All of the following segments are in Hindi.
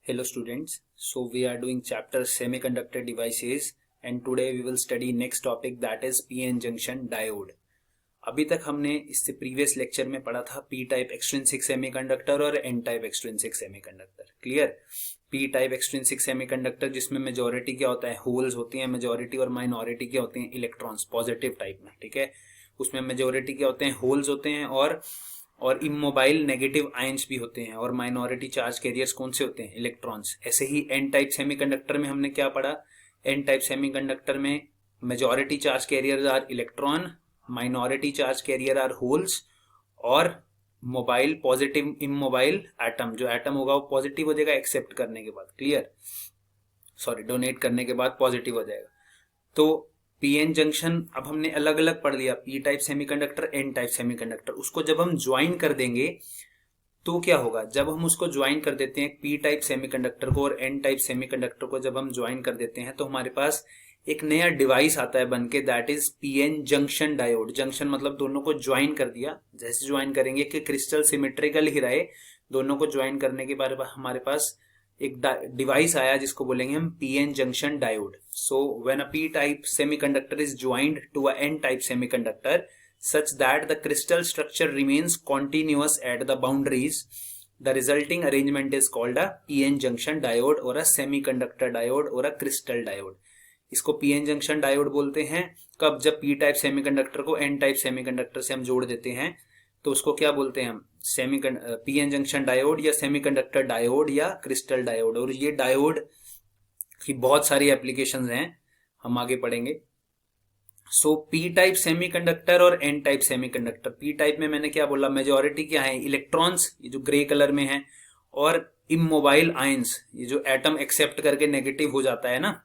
Hello students, so we are doing chapter semiconductor devices and today we will study next topic that is p-n junction diode. अभी तक हमने इससे प्रीवियस लेक्चर में पढ़ा था पी टाइप एक्सट्रिंसिक सेमीकंडक्टर और N type extrinsic semiconductor. Clear. P type extrinsic semiconductor जिसमें मेजॉरिटी क्या होता है, होल्स होती हैं, मेजॉरिटी और माइनॉरिटी क्या होती हैं, इलेक्ट्रॉन्स, पॉजिटिव टाइप में. ठीक है, उसमें मेजॉरिटी क्या होते हैं, होल्स होते हैं और इमोबाइल नेगेटिव आयंस भी होते हैं और माइनॉरिटी चार्ज कैरियर्स कौन से होते हैं, इलेक्ट्रॉन्स. ऐसे ही एन टाइप सेमीकंडक्टर में हमने क्या पढ़ा, एन टाइप सेमीकंडक्टर में majority charge carriers are electron, minority charge carrier are holes और मोबाइल पॉजिटिव इमोबाइल एटम. जो एटम होगा वो पॉजिटिव हो जाएगा एक्सेप्ट करने के बाद, क्लियर, सॉरी डोनेट करने के बाद पॉजिटिव हो जाएगा. तो पीएन जंक्शन अब हमने अलग अलग पढ़ लिया, P type semiconductor, N type semiconductor. उसको जब हम ज्वाइन कर देंगे तो क्या होगा, जब हम उसको ज्वाइन कर देते हैं पी टाइप सेमीकंडक्टर को और एन टाइप सेमीकंडक्टर को जब हम ज्वाइन कर देते हैं तो हमारे पास एक नया डिवाइस आता है बनके, that is PN junction diode. Junction मतलब दोनों को ज्वाइन कर दिया. जैसे ज्वाइन करेंगे कि क्रिस्टल सिमेट्रिकल ही रहे, दोनों को ज्वाइन करने के बाद हमारे पास एक डिवाइस आया जिसको बोलेंगे हम PN junction diode. So when a P type semiconductor is joined to a N type semiconductor such that the crystal structure remains continuous at the boundaries, the resulting arrangement is called a p-n junction diode or a semiconductor diode or a crystal diode. इसको p-n junction diode बोलते हैं कब, जब p टाइप सेमीकंडक्टर को n टाइप सेमीकंडक्टर से हम जोड़ देते हैं तो उसको क्या बोलते हैं हम, p-n junction diode या सेमीकंडक्टर डायोड या क्रिस्टल डायोड. और ये डायोड की बहुत सारी एप्लीकेशंस हैं, हम आगे पढ़ेंगे. सो पी टाइप सेमीकंडक्टर और N type semiconductor. P type में मैंने क्या बोला, मेजॉरिटी क्या है, इलेक्ट्रॉन्स, ये जो ग्रे कलर में है, और इमोबाइल आयंस, ये जो एटम एक्सेप्ट करके नेगेटिव हो जाता है ना,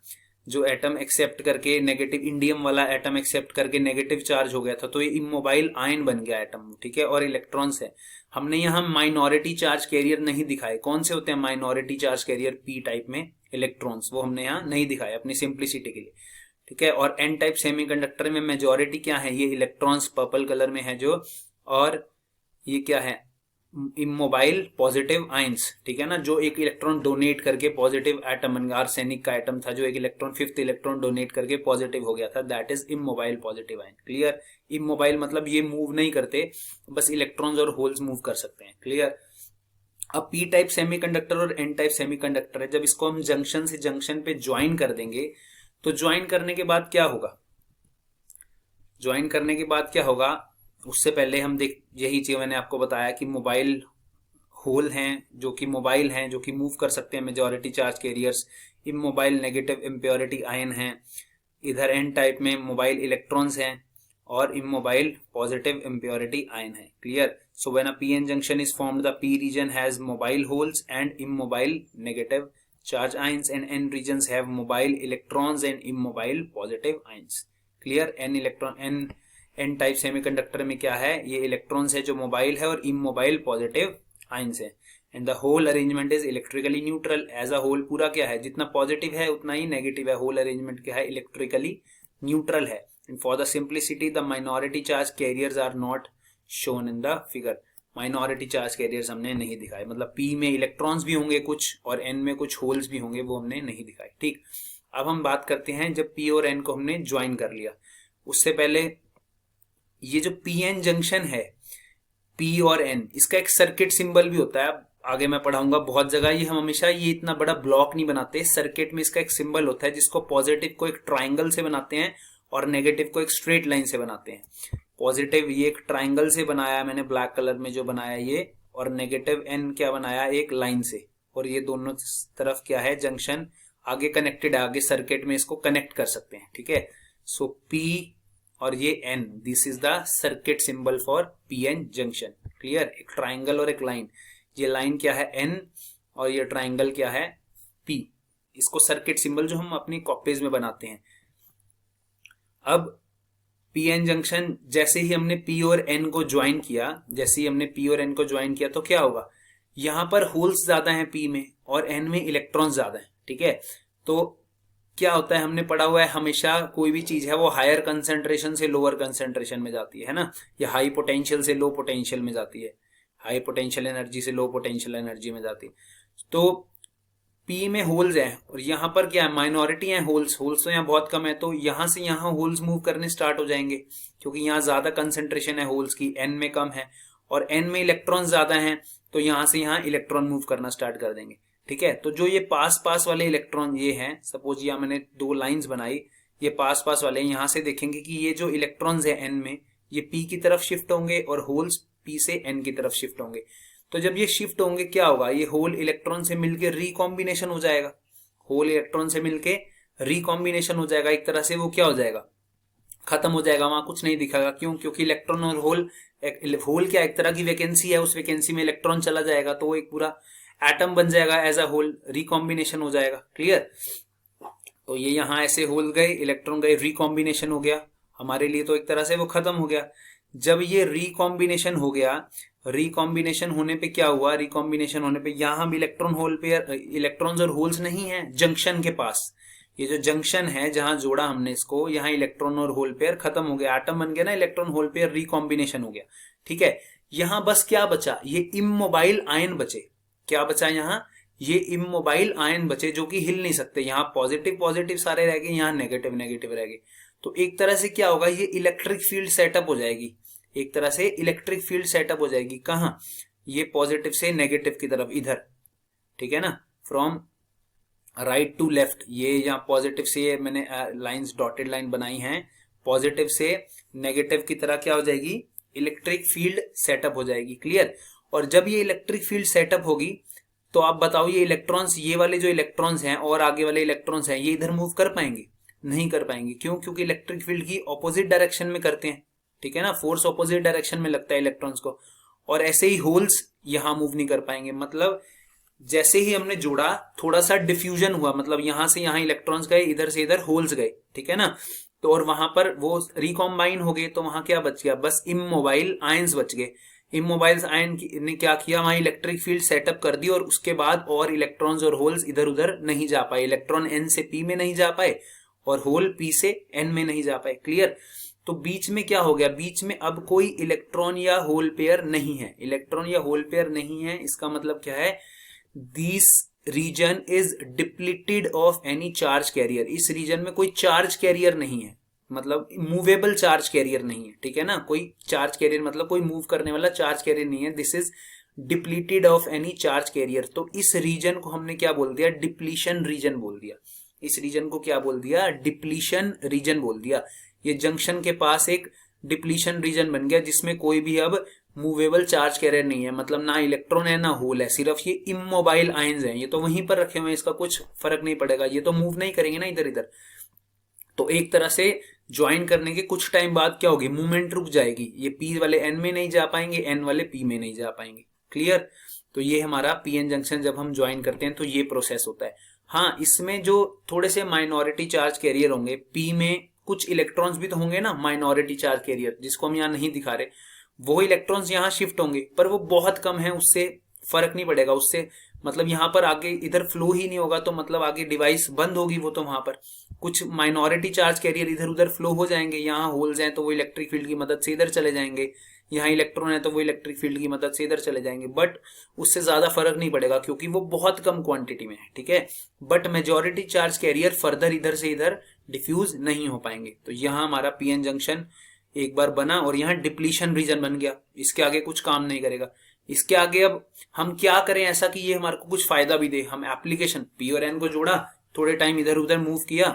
जो एटम एक्सेप्ट करके नेगेटिव, इंडियम वाला एटम एक्सेप्ट करके नेगेटिव चार्ज हो गया था तो ये इमोबाइल आयन बन गया एटम. ठीक है, और इलेक्ट्रॉन्स है. हमने यहाँ माइनॉरिटी चार्ज कैरियर नहीं दिखाए. कौन से होते हैं minority charge career P type में, इलेक्ट्रॉन्स, वो हमने यहाँ नहीं दिखाए अपनी सिंप्लिसिटी के लिए. ठीक है, और एन टाइप सेमीकंडक्टर में मेजॉरिटी क्या है, ये इलेक्ट्रॉन्स पर्पल कलर में है जो, और ये क्या है, इमोबाइल पॉजिटिव आयंस. ठीक है ना, जो एक इलेक्ट्रॉन डोनेट करके पॉजिटिव एटम बन गया. आर्सेनिक का एटम था जो एक इलेक्ट्रॉन, फिफ्थ इलेक्ट्रॉन डोनेट करके पॉजिटिव हो गया था, that is immobile positive ion. Clear. Immobile मतलब ये मूव नहीं करते, बस इलेक्ट्रॉन्स और होल्स मूव कर सकते हैं. क्लियर. अब पी टाइप सेमीकंडक्टर और एन टाइप सेमीकंडक्टर है, जब इसको हम जंक्शन से जंक्शन पे ज्वाइन कर देंगे तो ज्वाइन करने के बाद क्या होगा, ज्वाइन करने के बाद क्या होगा, उससे पहले हम देख, यही चीज मैंने आपको बताया कि मोबाइल होल हैं जो कि मोबाइल हैं, जो कि मूव कर सकते हैं, majority charge carriers, immobile negative impurity ion हैं. इधर एन टाइप में मोबाइल इलेक्ट्रॉन्स हैं और इमोबाइल पॉजिटिव इम्प्योरिटी आयन है. Clear. So when a PN junction is formed, the P reason has mobile holes and immobile negative charge ions and n regions have mobile electrons and immobile positive ions. clear. n type semiconductor में क्या है, ये electrons है जो mobile है और immobile positive ions है. and the whole arrangement is electrically neutral. as a whole पूरा क्या है, जितना positive है उतना ही negative है. whole arrangement क्या है, electrically neutral है. and for the simplicity the minority charge carriers are not shown in the figure. Minority charge carriers हमने नहीं दिखाए, मतलब पी में इलेक्ट्रॉन्स भी होंगे कुछ और एन में कुछ होल्स भी होंगे, वो हमने नहीं दिखाए. ठीक. अब हम बात करते हैं जब पी और एन को हमने ज्वाइन कर लिया, उससे पहले ये जो पी एन जंक्शन है, पी और एन, इसका एक सर्किट सिंबल भी होता है. आगे मैं पढ़ाऊंगा बहुत जगह, ये हम हमेशा ये इतना बड़ा ब्लॉक नहीं बनाते. सर्किट में इसका एक सिंबल होता है जिसको पॉजिटिव को एक ट्राइंगल से बनाते हैं और नेगेटिव को एक स्ट्रेट लाइन से बनाते हैं. पॉजिटिव ये एक ट्राइंगल से बनाया मैंने, ब्लैक कलर में जो बनाया ये, और नेगेटिव एन क्या बनाया, एक लाइन से. और ये दोनों तरफ क्या है, जंक्शन आगे कनेक्टेड है, आगे सर्किट में इसको कनेक्ट कर सकते हैं. ठीक है. सो पी और ये N, this is the circuit symbol for P N junction. Clear. एक ट्राइंगल और एक लाइन, ये लाइन क्या है एन और ये ट्राइंगल क्या है पी. इसको सर्किट सिंबल जो हम अपनी कॉपीज में बनाते हैं. अब पी एन जंक्शन, जैसे ही हमने पी और एन को ज्वाइन किया, जैसे ही हमने पी और एन को ज्वाइन किया तो क्या होगा, यहां पर होल्स ज्यादा हैं पी में और एन में इलेक्ट्रॉन ज्यादा हैं. ठीक है. तो क्या होता है, हमने पढ़ा हुआ है हमेशा कोई भी चीज है वो हायर कंसेंट्रेशन से लोअर कंसेंट्रेशन में जाती है ना, या हाई पोटेंशियल से लो पोटेंशियल में जाती है, हाई पोटेंशियल एनर्जी से लो पोटेंशियल एनर्जी में जाती है. तो पी में होल्स हैं और यहाँ पर क्या है, माइनॉरिटी है, होल्स तो यहाँ बहुत कम है, तो यहाँ से यहाँ होल्स मूव करने स्टार्ट हो जाएंगे क्योंकि यहाँ ज्यादा कंसेंट्रेशन है होल्स की, एन में कम है और एन में इलेक्ट्रॉन ज्यादा हैं, तो यहाँ से यहाँ इलेक्ट्रॉन मूव करना स्टार्ट कर देंगे। ठीक है, तो जो ये पास पास वाले इलेक्ट्रॉन ये हैं, सपोज यहाँ मैंने दो लाइंस बनाई, ये पास पास वाले, यहाँ से देखेंगे कि ये जो इलेक्ट्रॉन्स है एन में, ये पी की तरफ शिफ्ट होंगे और होल्स पी से एन की तरफ शिफ्ट होंगे। तो जब ये शिफ्ट होंगे क्या होगा, ये होल इलेक्ट्रॉन से मिलके रिकॉम्बिनेशन हो जाएगा, होल इलेक्ट्रॉन से मिलके रिकॉम्बिनेशन हो जाएगा, एक तरह से वो क्या हो जाएगा, खत्म हो जाएगा, वहां कुछ नहीं दिखागा। क्यों? क्योंकि इलेक्ट्रॉन और होल क्या एक तरह की वैकेंसी है, उस वैकेंसी में इलेक्ट्रॉन चला जाएगा तो वो एक पूरा एटम बन जाएगा एज अ होल, रिकॉम्बिनेशन हो जाएगा। क्लियर? तो ये यहाँ ऐसे होल गए, इलेक्ट्रॉन गए, रिकॉम्बिनेशन हो गया, हमारे लिए तो एक तरह से वो खत्म हो गया। जब ये रिकॉम्बिनेशन हो गया, रिकॉम्बिनेशन होने पे क्या हुआ, रिकॉम्बिनेशन होने पे यहाँ भी इलेक्ट्रॉन होल पेयर, इलेक्ट्रॉन्स और होल्स नहीं है जंक्शन के पास, ये जो जंक्शन है जहां जोड़ा हमने इसको, यहाँ इलेक्ट्रॉन और होल पेयर खत्म हो गया, एटम बन गया ना, इलेक्ट्रॉन होल पेयर रिकॉम्बिनेशन हो गया। ठीक है, यहाँ बस क्या बचा, ये इमोबाइल आयन बचे। क्या बचा यहाँ, ये इमोबाइल आयन बचे जो कि हिल नहीं सकते। यहाँ पॉजिटिव पॉजिटिव सारे रह गए, यहाँ नेगेटिव नेगेटिव रह गए। तो एक तरह से क्या होगा, ये इलेक्ट्रिक फील्ड सेटअप हो जाएगी, एक तरह से इलेक्ट्रिक फील्ड सेटअप हो जाएगी। कहाँ? ये पॉजिटिव से नेगेटिव की तरफ, इधर। ठीक है ना, फ्रॉम राइट टू लेफ्ट, ये यहाँ पॉजिटिव से मैंने लाइंस, डॉटेड लाइन बनाई हैं, पॉजिटिव से नेगेटिव की तरह क्या हो जाएगी, इलेक्ट्रिक फील्ड सेटअप हो जाएगी। क्लियर? और जब ये इलेक्ट्रिक फील्ड सेटअप होगी तो आप बताओ, ये इलेक्ट्रॉन्स, ये वाले जो इलेक्ट्रॉन्स हैं और आगे वाले इलेक्ट्रॉन्स हैं, ये इधर मूव कर पाएंगे? नहीं कर पाएंगे। क्यों? क्योंकि इलेक्ट्रिक फील्ड की ऑपोजिट डायरेक्शन में करते हैं। ठीक है ना, फोर्स ऑपोजिट डायरेक्शन में लगता है इलेक्ट्रॉन्स को। और ऐसे ही होल्स यहां मूव नहीं कर पाएंगे। मतलब जैसे ही हमने जोड़ा, थोड़ा सा डिफ्यूजन हुआ, मतलब यहां से यहां इलेक्ट्रॉन्स गए, इधर से इधर होल्स गए। ठीक है ना, तो और वहां पर वो रिकॉम्बाइन हो गए, तो वहां क्या बच गया, बस इमोबाइल आयंस बच गए। इमोबाइल आयन ने क्या किया, वहां इलेक्ट्रिक फील्ड सेटअप कर दी और उसके बाद और इलेक्ट्रॉन्स और होल्स इधर उधर नहीं जा पाए। इलेक्ट्रॉन एन से पी में नहीं जा पाए और होल पी से एन में नहीं जा पाए। क्लियर? तो बीच में क्या हो गया, बीच में अब कोई इलेक्ट्रॉन या होल पेयर नहीं है। इलेक्ट्रॉन या होल पेयर नहीं है, इसका मतलब क्या है, this region is depleted of any charge carrier. इस रीजन में कोई चार्ज कैरियर नहीं है, मतलब मूवेबल चार्ज कैरियर नहीं है। ठीक है ना, कोई चार्ज कैरियर मतलब कोई मूव करने वाला चार्ज कैरियर नहीं है। This is depleted of any charge career. तो इस रीजन को हमने क्या बोल दिया, डिप्लीशन रीजन बोल दिया। इस रीजन को क्या बोल दिया, डिप्लीशन रीजन बोल दिया। ये जंक्शन के पास एक डिप्लीशन रीजन बन गया जिसमें कोई भी अब मूवेबल चार्ज कैरियर नहीं है, मतलब ना इलेक्ट्रॉन है ना होल है, सिर्फ ये इमोबाइल आयंस हैं। ये तो वहीं पर रखे हुए हैं, इसका कुछ फर्क नहीं पड़ेगा, ये तो मूव नहीं करेंगे ना इधर इधर। तो एक तरह से ज्वाइन करने के कुछ टाइम बाद क्या होगी, मूवमेंट रुक जाएगी। ये पी वाले एन में नहीं जा पाएंगे, एन वाले पी में नहीं जा पाएंगे। क्लियर? तो ये हमारा पीएन जंक्शन जब हम ज्वाइन करते हैं तो ये प्रोसेस होता है। हाँ, इसमें जो थोड़े से माइनॉरिटी चार्ज कैरियर होंगे, पी में कुछ इलेक्ट्रॉन्स भी तो होंगे ना माइनॉरिटी चार्ज कैरियर, जिसको हम यहाँ नहीं दिखा रहे, वो इलेक्ट्रॉन्स यहाँ शिफ्ट होंगे, पर वो बहुत कम है, उससे फर्क नहीं पड़ेगा। उससे मतलब यहाँ पर आगे इधर फ्लो ही नहीं होगा, तो मतलब आगे डिवाइस बंद होगी वो। तो वहां पर कुछ माइनॉरिटी चार्ज कैरियर इधर उधर फ्लो हो जाएंगे। यहाँ होल्स हैं तो वो इलेक्ट्रिक फील्ड की मदद से इधर चले जाएंगे, यहाँ इलेक्ट्रॉन है तो वो इलेक्ट्रिक फील्ड की मदद से इधर चले जाएंगे। बट उससे ज्यादा फर्क नहीं पड़ेगा क्योंकि वो बहुत कम क्वांटिटी में है। ठीक है, but majority charge career further इधर से इधर डिफ्यूज नहीं हो पाएंगे। तो यहाँ हमारा पीएन जंक्शन एक बार बना और यहाँ डिप्लीशन रीजन बन गया। इसके आगे कुछ काम नहीं करेगा। इसके आगे अब हम क्या करें ऐसा कि ये हमारे को कुछ फायदा भी दे। हम एप्लीकेशन पी और एन को जोड़ा, थोड़े टाइम इधर उधर मूव किया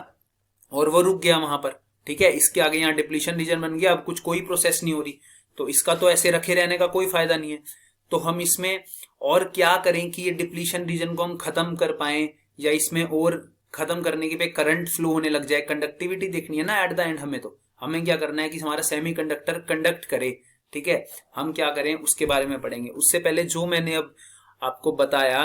और वो रुक गया वहां पर। ठीक है, इसके आगे यहाँ डिप्लीशन रीजन बन गया, अब कुछ कोई प्रोसेस नहीं हो रही, तो इसका तो ऐसे रखे रहने का कोई फायदा नहीं है। तो हम इसमें और क्या करें कि ये डिप्लीशन रीजन को हम खत्म कर पाए, या इसमें और खत्म करने के पे करंट फ्लो होने लग जाए। कंडक्टिविटी देखनी है ना एट द एंड हमें, तो हमें क्या करना है कि हमारा सेमीकंडक्टर कंडक्ट करे। ठीक है, हम क्या करें उसके बारे में पढ़ेंगे। उससे पहले जो मैंने अब आपको बताया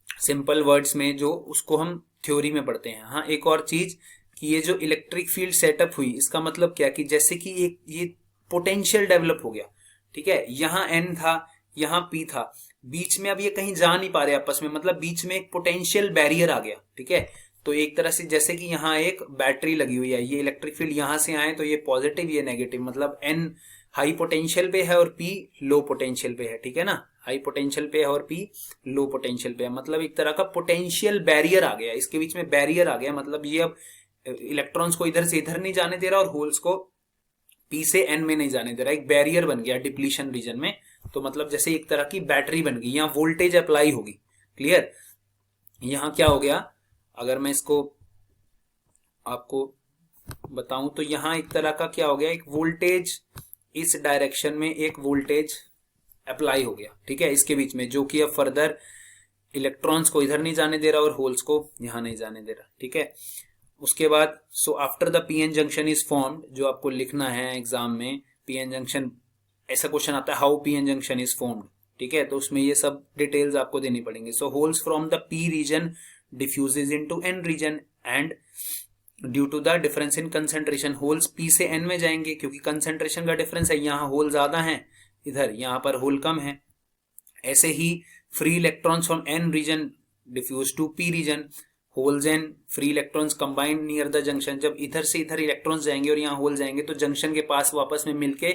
सिंपल वर्ड्स में, जो उसको हम थ्योरी में पढ़ते हैं। हाँ, एक और चीज कि ये जो इलेक्ट्रिक फील्ड सेटअप हुई, इसका मतलब क्या कि जैसे कि एक ये पोटेंशियल डेवलप हो गया। ठीक है, यहाँ एन था, यहाँ पी था, बीच में अब ये कहीं जा नहीं पा रहे आपस में, मतलब बीच में एक पोटेंशियल बैरियर आ गया। ठीक है, तो एक तरह से जैसे कि यहाँ एक बैटरी लगी हुई है, ये इलेक्ट्रिक फील्ड यहाँ से आए तो ये पॉजिटिव ये नेगेटिव, मतलब एन हाई पोटेंशियल पे है और पी लो पोटेंशियल पे है। ठीक है ना, हाई पोटेंशियल पे है और पी लो पोटेंशियल पे है, मतलब एक तरह का पोटेंशियल बैरियर आ गया, इसके बीच में बैरियर आ गया, मतलब ये अब इलेक्ट्रॉन्स को इधर से इधर नहीं जाने दे रहा और होल्स को पी से एन में नहीं जाने दे रहा, एक बैरियर बन गया डिप्लीशन रीजन में। तो मतलब जैसे एक तरह की बैटरी बन गई, यहाँ वोल्टेज अप्लाई होगी। क्लियर? यहाँ क्या हो गया, अगर मैं इसको आपको बताऊं तो यहाँ एक तरह का क्या हो गया, एक वोल्टेज इस डायरेक्शन में एक वोल्टेज अप्लाई हो गया, ठीक है, इसके बीच में, जो कि अब फर्दर इलेक्ट्रॉन्स को इधर नहीं जाने दे रहा और होल्स को यहां नहीं जाने दे रहा, ठीक है। उसके बाद so after the PN junction is formed, जो आपको लिखना है एग्जाम में, पीएन जंक्शन, ऐसा क्वेश्चन आता है how PN junction is formed, ठीक है, तो उसमें ये सब डिटेल्स आपको देनी पड़ेंगे। So holes from the P region diffuses into N region and due to the difference in concentration, holes P से एन में जाएंगे क्योंकि कंसेंट्रेशन का डिफरेंस है, यहाँ होल ज्यादा है, इधर यहाँ पर होल कम है। ऐसे ही free electrons from N region diffuse to P region, holes and free electrons combined near the junction, जब इधर से इधर इलेक्ट्रॉन्स जाएंगे और यहाँ होल जाएंगे तो जंक्शन के पास वापस में मिलके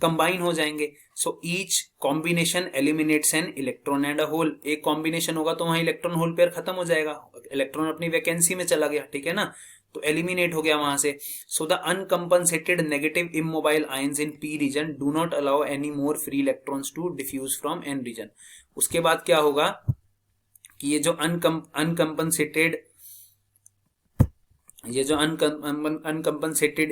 कंबाइन हो जाएंगे। So each combination eliminates an electron and a hole, एक कॉम्बिनेशन होगा तो वहां इलेक्ट्रॉन होल पेयर खत्म हो जाएगा, इलेक्ट्रॉन अपनी वैकेंसी में चला गया, ठीक है ना, तो एलिमिनेट हो गया वहां से। So the uncompensated negative immobile ions in P region do not allow any more free electrons to diffuse from N region. उसके बाद क्या होगा कि ये जो अनकंपनसेटेड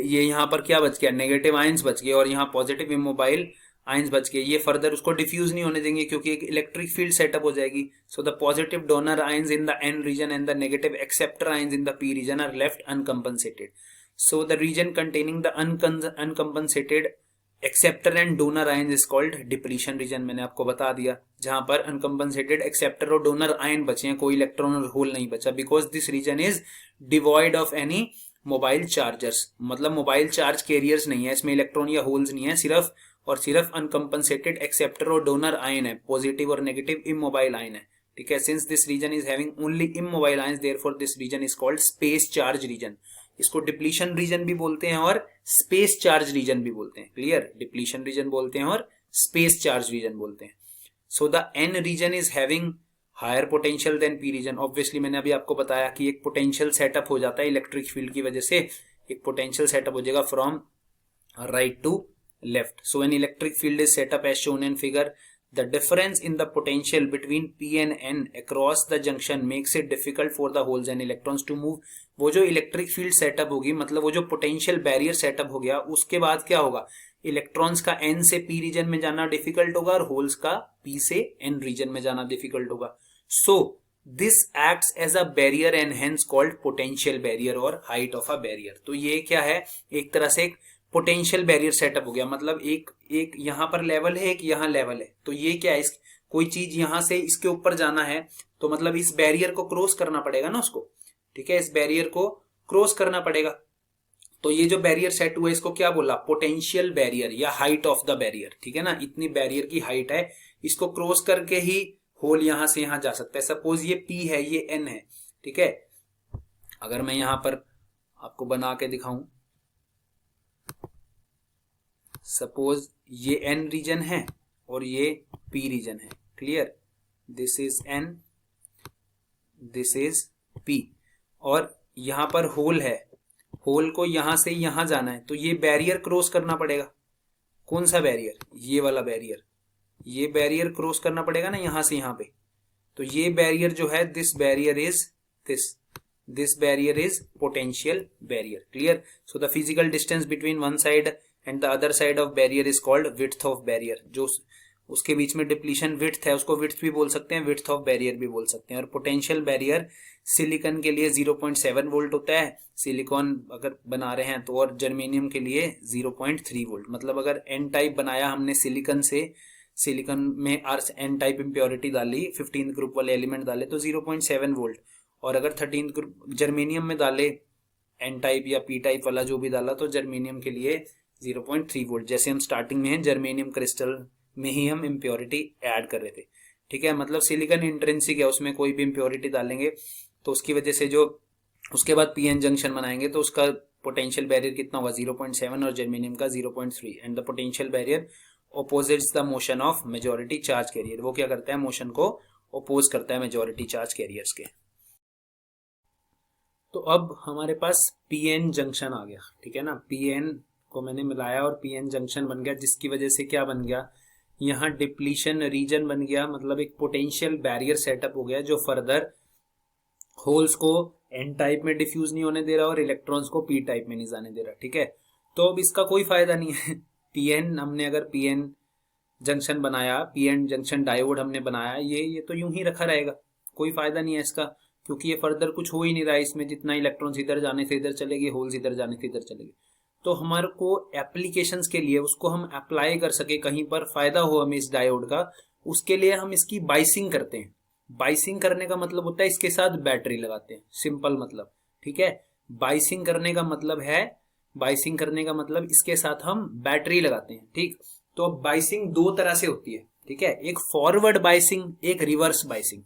ये यहाँ पर क्या बच गया, नेगेटिव आयंस बच गए और यहाँ पॉजिटिव इमोबाइल आयंस बच गए, ये फर्दर उसको डिफ्यूज नहीं होने देंगे क्योंकि एक इलेक्ट्रिक फील्ड सेटअप हो जाएगी। So the positive donor ions in the N region and the negative acceptor ions in the P region are left uncompensated. So the region containing the uncompensated acceptor and donor ion is called depletion region, मैंने आपको बता दिया, जहां पर अनकंपनसेटेड एक्सेप्टर और डोनर आयन बचे हैं, कोई इलेक्ट्रॉन और होल नहीं बचा, because this region is devoid of any mobile chargers, मतलब मोबाइल चार्ज कैरियर्स नहीं है इसमें, इलेक्ट्रॉन या होल्स नहीं है, सिर्फ और सिर्फ अनकंपनसेटेड एक्सेप्टर और डोनर आयन है, पॉजिटिव और नेगेटिव इमोबाइल आयन है, ठीक है। Since this region is having only immobile ions, therefore this region is called space charge region. इसको डिप्लीशन रीजन भी बोलते हैं और स्पेस चार्ज रीजन भी बोलते हैं। क्लियर? डिप्लीशन रीजन बोलते हैं और स्पेस चार्ज रीजन बोलते हैं। So the N region is having higher potential than P region. Obviously मैंने अभी आपको बताया कि एक पोटेंशियल सेटअप हो जाता है इलेक्ट्रिक फील्ड की वजह से, एक पोटेंशियल सेटअप हो जाएगा from right to left. So an electric field is set up as shown in figure. The difference in the potential between P and N across the junction makes it difficult for the holes and electrons to move। वो जो इलेक्ट्रिक फील्ड सेटअप होगी, मतलब वो जो पोटेंशियल बैरियर सेटअप हो गया, उसके बाद क्या होगा, इलेक्ट्रॉन्स का N से P रीजन में जाना डिफिकल्ट होगा और होल्स का P से N रीजन में जाना डिफिकल्ट होगा। So this acts as a barrier and hence called potential barrier और हाइट ऑफ अ बैरियर। तो ये क्या है, एक तरह से एक पोटेंशियल बैरियर सेटअप हो गया, मतलब एक यहां पर लेवल है, एक यहां लेवल है, तो ये क्या है, कोई चीज यहां से इसके ऊपर जाना है तो मतलब इस बैरियर को क्रॉस करना पड़ेगा ना उसको, ठीक है, इस बैरियर को क्रॉस करना पड़ेगा। तो ये जो बैरियर सेट हुआ इसको क्या बोला, पोटेंशियल बैरियर या हाइट ऑफ द बैरियर, ठीक है ना, इतनी बैरियर की हाइट है, इसको क्रॉस करके ही होल यहां से यहां जा सकता है। सपोज ये P है, ये N है, ठीक है, अगर मैं यहां पर आपको बना के दिखाऊं, सपोज ये N रीजन है और ये P रीजन है। Clear? This is N, this is P, और यहां पर होल है, होल को यहां से यहां जाना है तो ये बैरियर क्रॉस करना पड़ेगा। कौन सा बैरियर? ये वाला बैरियर, ये बैरियर क्रॉस करना पड़ेगा ना यहां से यहां पे। तो ये बैरियर जो है, this barrier is this barrier is potential barrier. Clear? So the physical distance between one side and the other side of barrier is called width of barrier. जो उसके बीच में डिप्लीशन विड्थ है उसको विड्थ भी बोल सकते हैं, विड्थ ऑफ बैरियर भी बोल सकते हैं। और पोटेंशियल बैरियर सिलिकॉन के लिए 0.7 वोल्ट होता है, सिलिकॉन अगर बना रहे हैं तो, और जर्मेनियम के लिए 0.3 वोल्ट। मतलब अगर एन टाइप बनाया हमने सिलिकॉन से, सिलिकॉन में एन टाइप इम्प्योरिटी डाली, 15th ग्रुप वाले एलिमेंट डाले तो 0.7 वोल्ट, और अगर 13th ग्रुप जर्मेनियम में डाले एन टाइप या पी टाइप वाला जो भी डाला तो जर्मेनियम के लिए 0.3 वोल्ट। जैसे हम स्टार्टिंग में जर्मेनियम क्रिस्टल में ही हम इम्प्योरिटी ऐड कर रहे थे, ठीक है, मतलब सिलिकॉन इंट्रिंसिक है, उसमें कोई भी इम्प्योरिटी डालेंगे तो उसकी वजह से जो उसके बाद पीएन जंक्शन बनाएंगे तो उसका पोटेंशियल बैरियर कितना होगा, 0.7, और जर्मेनियम का 0.3, and the potential barrier opposites the motion of majority charge career. वो क्या करता है, मोशन को ओपोज करता है मेजॉरिटी चार्ज कैरियर्स के। तो अब हमारे पास पीएन जंक्शन आ गया, ठीक है ना। पीएन को मैंने मिलाया और पीएन जंक्शन बन गया, जिसकी वजह से क्या बन गया, यहाँ डिप्लीशन रीजन बन गया, मतलब एक पोटेंशियल बैरियर सेटअप हो गया जो फर्दर होल्स को एन टाइप में डिफ्यूज नहीं होने दे रहा और इलेक्ट्रॉन्स को पी टाइप में नहीं जाने दे रहा, ठीक है। तो अब इसका कोई फायदा नहीं है। पीएन हमने अगर पीएन जंक्शन बनाया, पीएन जंक्शन डायोड हमने बनाया, ये तो यूं ही रखा रहेगा, कोई फायदा नहीं है इसका, क्योंकि ये फर्दर कुछ हो ही नहीं रहा है इसमें। जितना इलेक्ट्रॉन्स इधर जाने से इधर चलेगी, होल्स इधर जाने से इधर चलेगी। तो हमारे को एप्लीकेशंस के लिए उसको हम अप्लाई कर सके, कहीं पर फायदा हो हमें इस डायोड का, उसके लिए हम इसकी बाइसिंग करते हैं। बाइसिंग करने का मतलब होता है इसके साथ बैटरी लगाते हैं, सिंपल मतलब, ठीक है। बाइसिंग करने का मतलब है, बाइसिंग करने का मतलब इसके साथ हम बैटरी लगाते हैं, ठीक। तो अब बाइसिंग दो तरह से होती है, ठीक है, एक फॉरवर्ड बाइसिंग, एक रिवर्स बाइसिंग।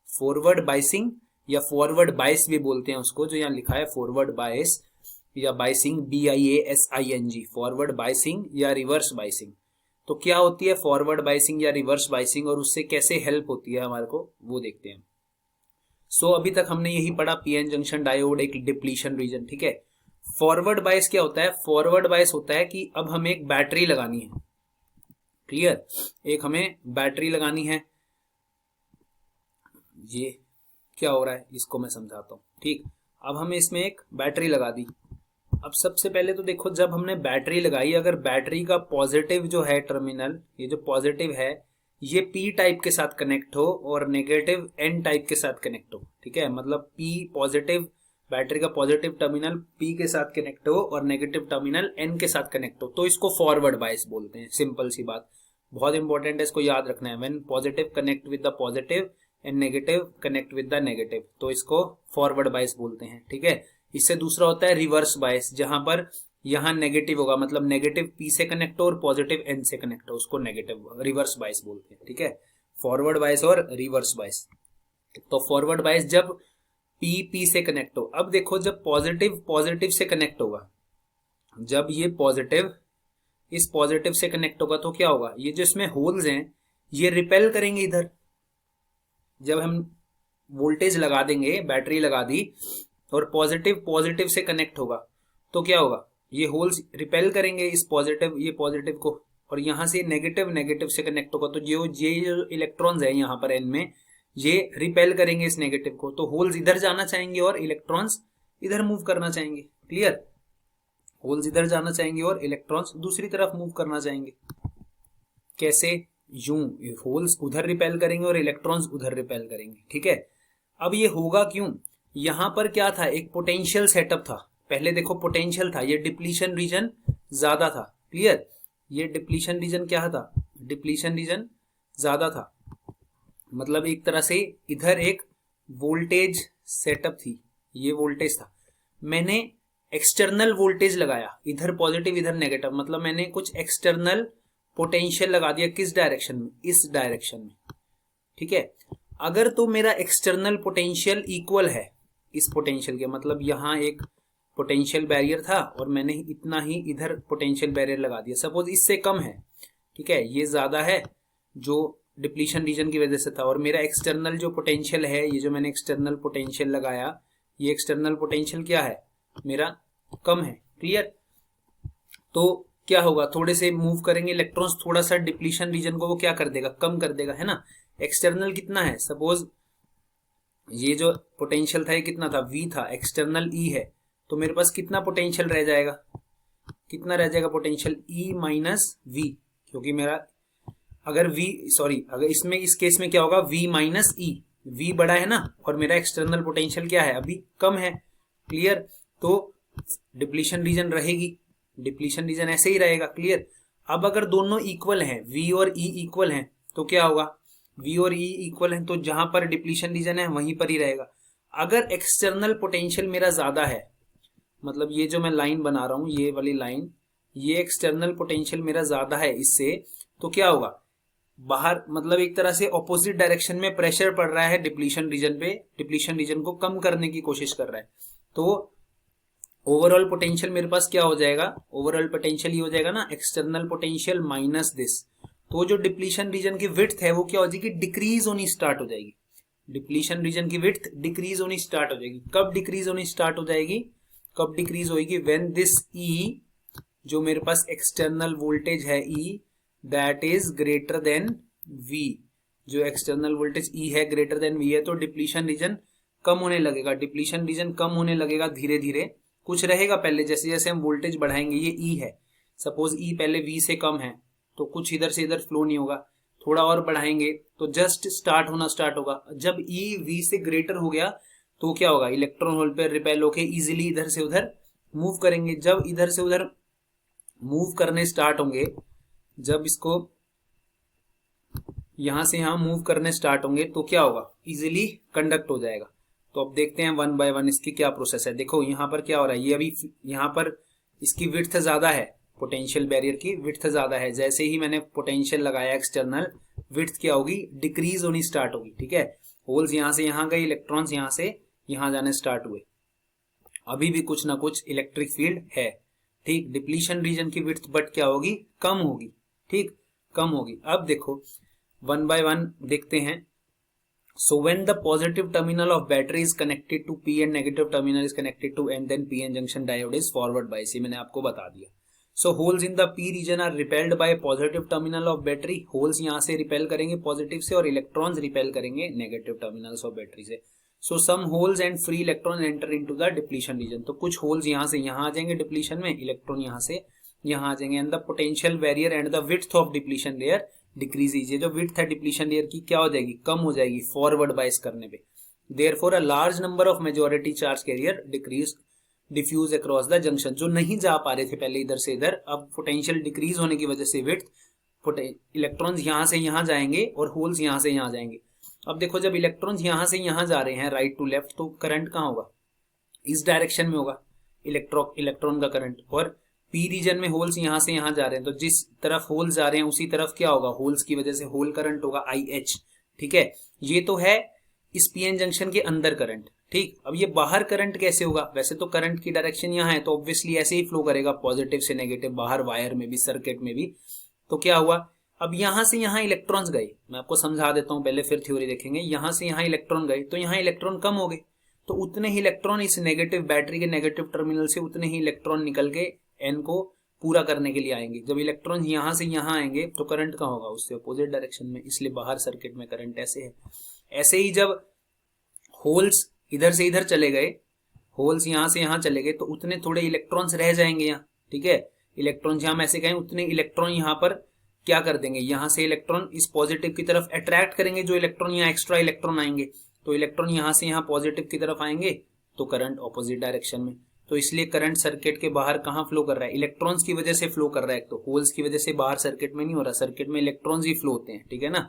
फॉरवर्ड बाइसिंग या फॉरवर्ड बाइस भी बोलते हैं उसको, जो यहाँ लिखा है फॉरवर्ड बाइस या बाइसिंग, BIASING, फॉरवर्ड बाइसिंग या रिवर्स बाइसिंग। तो क्या होती है फॉरवर्ड बाइसिंग या रिवर्स बाइसिंग और उससे कैसे हेल्प होती है हमारे को, वो देखते हैं। सो अभी तक हमने यही पढ़ा, पीएन जंक्शन डायोड एक डिप्लीशन रीजन, ठीक है। फॉरवर्ड बाइस क्या होता है, फॉरवर्ड बाइस होता है कि अब हमें एक बैटरी लगानी है, क्लियर, एक हमें बैटरी लगानी है। ये क्या हो रहा है इसको मैं समझाता हूं, ठीक। अब हमें इसमें एक बैटरी लगा दी। अब सबसे पहले तो देखो, जब हमने बैटरी लगाई, अगर बैटरी का पॉजिटिव जो है टर्मिनल, ये जो पॉजिटिव है, ये पी टाइप के साथ कनेक्ट हो और नेगेटिव एन टाइप के साथ कनेक्ट हो, ठीक है। मतलब पी पॉजिटिव, बैटरी का पॉजिटिव टर्मिनल पी के साथ कनेक्ट हो और नेगेटिव टर्मिनल एन के साथ कनेक्ट हो, तो इसको फॉरवर्ड बाइस बोलते हैं। सिंपल सी बात, बहुत इंपॉर्टेंट है, इसको याद रखना है। When positive connect with the positive and negative connect with the negative, तो इसको फॉरवर्ड बाइस बोलते हैं, ठीक है। इससे दूसरा होता है रिवर्स बाइस, जहां पर यहाँ नेगेटिव होगा, मतलब नेगेटिव पी से कनेक्ट हो और पॉजिटिव एन से कनेक्ट हो, उसको नेगेटिव रिवर्स बाइस बोलते हैं, ठीक है। फॉरवर्ड बाइस और रिवर्स बाइस। तो फॉरवर्ड बाइस जब पी से कनेक्ट हो, अब देखो जब पॉजिटिव पॉजिटिव से कनेक्ट होगा, जब ये पॉजिटिव इस पॉजिटिव से कनेक्ट होगा तो क्या होगा, ये जो इसमें होल्स हैं ये रिपेल करेंगे इधर। जब हम वोल्टेज लगा देंगे, बैटरी लगा दी और पॉजिटिव पॉजिटिव से कनेक्ट होगा तो क्या होगा, ये होल्स रिपेल करेंगे इस पॉजिटिव, ये पॉजिटिव को, और यहां से नेगेटिव नेगेटिव से कनेक्ट होगा तो ये जो इलेक्ट्रॉन्स है यहाँ पर एन में, ये रिपेल करेंगे इस नेगेटिव को, तो होल्स इधर जाना चाहेंगे और इलेक्ट्रॉन्स इधर मूव करना चाहेंगे, क्लियर। होल्स इधर जाना चाहेंगे और इलेक्ट्रॉन्स दूसरी तरफ मूव करना चाहेंगे। कैसे, यूं, होल्स उधर रिपेल करेंगे और इलेक्ट्रॉन्स उधर रिपेल करेंगे, ठीक है। अब ये होगा क्यों, यहां पर क्या था, एक पोटेंशियल सेटअप था। पहले देखो पोटेंशियल था, ये डिप्लीशन रीजन ज्यादा था, क्लियर। ये डिप्लीशन रीजन क्या था, डिप्लीशन रीजन ज्यादा था, मतलब एक तरह से इधर एक वोल्टेज सेटअप थी, ये वोल्टेज था। मैंने एक्सटर्नल वोल्टेज लगाया, इधर पॉजिटिव इधर नेगेटिव, मतलब मैंने कुछ एक्सटर्नल पोटेंशियल लगा दिया, किस डायरेक्शन में, इस डायरेक्शन में, ठीक है। अगर तो मेरा एक्सटर्नल पोटेंशियल इक्वल है इस पोटेंशियल के, मतलब यहां एक पोटेंशियल बैरियर था और मैंने इतना ही इधर पोटेंशियल बैरियर लगा दिया, सपोज इससे कम है, ठीक है, ये ज्यादा है जो डिप्लीशन रीजन की वजह से था, और मेरा एक्सटर्नल जो पोटेंशियल है, ये जो मैंने एक्सटर्नल पोटेंशियल लगाया, ये एक्सटर्नल पोटेंशियल क्या है मेरा, कम है, क्लियर। तो क्या होगा, थोड़े से मूव करेंगे इलेक्ट्रॉन्स, थोड़ा सा डिप्लीशन रीजन को वो क्या कर देगा, कम कर देगा, है ना। एक्सटर्नल कितना है, सपोज ये जो पोटेंशियल था ये कितना था, V था, एक्सटर्नल E है, तो मेरे पास कितना पोटेंशियल रह जाएगा, कितना रह जाएगा पोटेंशियल, E माइनस V, क्योंकि मेरा अगर अगर इसमें इस केस में क्या होगा, V माइनस E, V बड़ा है ना और मेरा एक्सटर्नल पोटेंशियल क्या है, अभी कम है, क्लियर। तो डिप्लीशन रीजन रहेगी, डिप्लीशन रीजन ऐसे ही रहेगा, क्लियर। अब अगर दोनों इक्वल हैं, V और E इक्वल हैं, तो क्या होगा, V और E इक्वल हैं तो जहां पर डिप्लीशन रीजन है वहीं पर ही रहेगा। अगर एक्सटर्नल पोटेंशियल मेरा ज्यादा है, मतलब ये जो मैं लाइन बना रहा हूं, ये वाली लाइन, ये एक्सटर्नल पोटेंशियल मेरा ज्यादा है इससे, तो क्या होगा, बाहर, मतलब एक तरह से ऑपोजिट डायरेक्शन में प्रेशर पड़ रहा है डिप्लीशन रीजन पे, डिप्लीशन रीजन को कम करने की कोशिश कर रहा है, तो ओवरऑल पोटेंशियल मेरे पास क्या हो जाएगा, ओवरऑल पोटेंशियल ये हो जाएगा ना एक्सटर्नल पोटेंशियल माइनस दिस। तो जो डिप्लीशन रीजन की विड्थ है वो क्या हो जाएगी, डिक्रीज होनी स्टार्ट हो जाएगी। डिप्लीशन रीजन की विड्थ डिक्रीज होनी स्टार्ट हो जाएगी। कब डिक्रीज होनी स्टार्ट हो जाएगी, कब डिक्रीज होगी, व्हेन दिस ई, जो मेरे पास एक्सटर्नल वोल्टेज है E, that is greater than V. जो एक्सटर्नल वोल्टेज ई है ग्रेटर देन वी है, तो डिप्लीशन रीजन कम होने लगेगा। डिप्लीशन रीजन कम होने लगेगा धीरे धीरे, कुछ रहेगा पहले, जैसे जैसे हम वोल्टेज बढ़ाएंगे, ये ई है, सपोज ई पहले वी से कम है तो कुछ इधर से इधर फ्लो नहीं होगा, थोड़ा और बढ़ाएंगे तो जस्ट स्टार्ट होना स्टार्ट होगा। जब ई वी से ग्रेटर हो गया तो क्या होगा, इलेक्ट्रॉन होल पे रिपेल होके इजीली इधर से उधर मूव करेंगे। जब इधर से उधर मूव करने स्टार्ट होंगे, जब इसको यहां से यहां मूव करने स्टार्ट होंगे तो क्या होगा, इजीली कंडक्ट हो जाएगा। तो अब देखते हैं वन बाय वन इसकी क्या प्रोसेस है। देखो यहाँ पर क्या हो रहा है, ये अभी यहाँ पर इसकी विड्थ ज्यादा है, पोटेंशियल बैरियर की विड्थ ज्यादा है। जैसे ही मैंने पोटेंशियल लगाया एक्सटर्नल, विड्थ क्या होगी, डिक्रीज होनी स्टार्ट होगी। ठीक है, होल्स यहां से यहां गए, इलेक्ट्रॉन्स यहां से यहां जाने स्टार्ट हुए, अभी भी कुछ ना कुछ इलेक्ट्रिक फील्ड है। ठीक, डिप्लीशन रीजन की विड्थ बट क्या होगी, कम होगी। ठीक, कम होगी। अब देखो वन बाय वन देखते हैं। So when the positive terminal of battery is connected to P and negative terminal is connected to N, then PN junction diode is forward bias, ये मैंने आपको बता दिया। So holes in the P region are repelled by positive terminal of battery, holes यहाँ से repel करेंगे positive से और electrons repel करेंगे negative terminals of battery से। So some holes and free electron enter into the depletion region, तो कुछ holes यहाँ से यहाँ आ जाएंगे depletion में, electron यहाँ से यहाँ आ जाएंगे, and the potential barrier and the width of depletion layer decrease कीजिए। जो विड्थ है डिप्लीशन लेयर की क्या हो जाएगी, कम हो जाएगी फॉरवर्ड बाइस करने पे। Therefore a large number of majority charge carrier decrease diffuse across the junction, जो नहीं जा पा रहे थे पहले इधर से इधर, अब पोटेंशियल डिक्रीज होने की वजह से विड्थ, इलेक्ट्रॉन्स यहां से यहां जाएंगे और होल्स यहां से यहां जाएंगे। अब देखो जब इलेक्ट्रॉन्स यहां से यहां जा रहे हैं राइट टू लेफ्ट, तो करंट कहां होगा, इस डायरेक्शन में होगा इलेक्ट्रॉन का करंट। और पी रीजन में होल्स यहां से यहां जा रहे हैं, तो जिस तरफ होल्स जा रहे हैं उसी तरफ क्या होगा, होल्स की वजह से होल करंट होगा IH। ठीक है, ये तो है इस पीएन जंक्शन के अंदर करंट। ठीक, अब ये बाहर करंट कैसे होगा, वैसे तो करंट की डायरेक्शन यहाँ है तो ऑब्वियसली ऐसे ही फ्लो करेगा पॉजिटिव से नेगेटिव, बाहर वायर में भी सर्किट में भी। तो क्या हुआ, अब यहां से यहां इलेक्ट्रॉन्स गए, मैं आपको समझा देता हूं पहले फिर थ्योरी देखेंगे। यहां से यहां इलेक्ट्रॉन गए तो यहां इलेक्ट्रॉन कम हो गए, तो उतने ही इलेक्ट्रॉन इस नेगेटिव बैटरी के नेगेटिव टर्मिनल से उतने ही इलेक्ट्रॉन निकल के एन को पूरा करने के लिए आएंगे। जब इलेक्ट्रॉन यहां से यहां आएंगे तो करंट कहां होगा, उससे अपोजिट डायरेक्शन में, इसलिए बाहर सर्किट में करंट ऐसे है। ऐसे ही जब होल्स इधर से इधर चले गए, होल्स यहां से यहां चले गए, तो उतने थोड़े इलेक्ट्रॉन्स रह जाएंगे यहाँ। ठीक है, इलेक्ट्रॉन जहां ऐसे गए उतने इलेक्ट्रॉन यहाँ पर क्या कर देंगे, यहां से इलेक्ट्रॉन इस पॉजिटिव की तरफ अट्रैक्ट करेंगे। जो इलेक्ट्रॉन यहाँ एक्स्ट्रा इलेक्ट्रॉन आएंगे, तो इलेक्ट्रॉन यहां से यहाँ पॉजिटिव की तरफ आएंगे तो करंट ऑपोजिट डायरेक्शन में। तो इसलिए करंट सर्किट के बाहर कहां फ्लो कर रहा है, इलेक्ट्रॉन्स की वजह से फ्लो कर रहा है। तो होल्स की वजह से बाहर सर्किट में नहीं हो रहा, सर्किट में इलेक्ट्रॉन्स ही फ्लो होते हैं। ठीक है ना,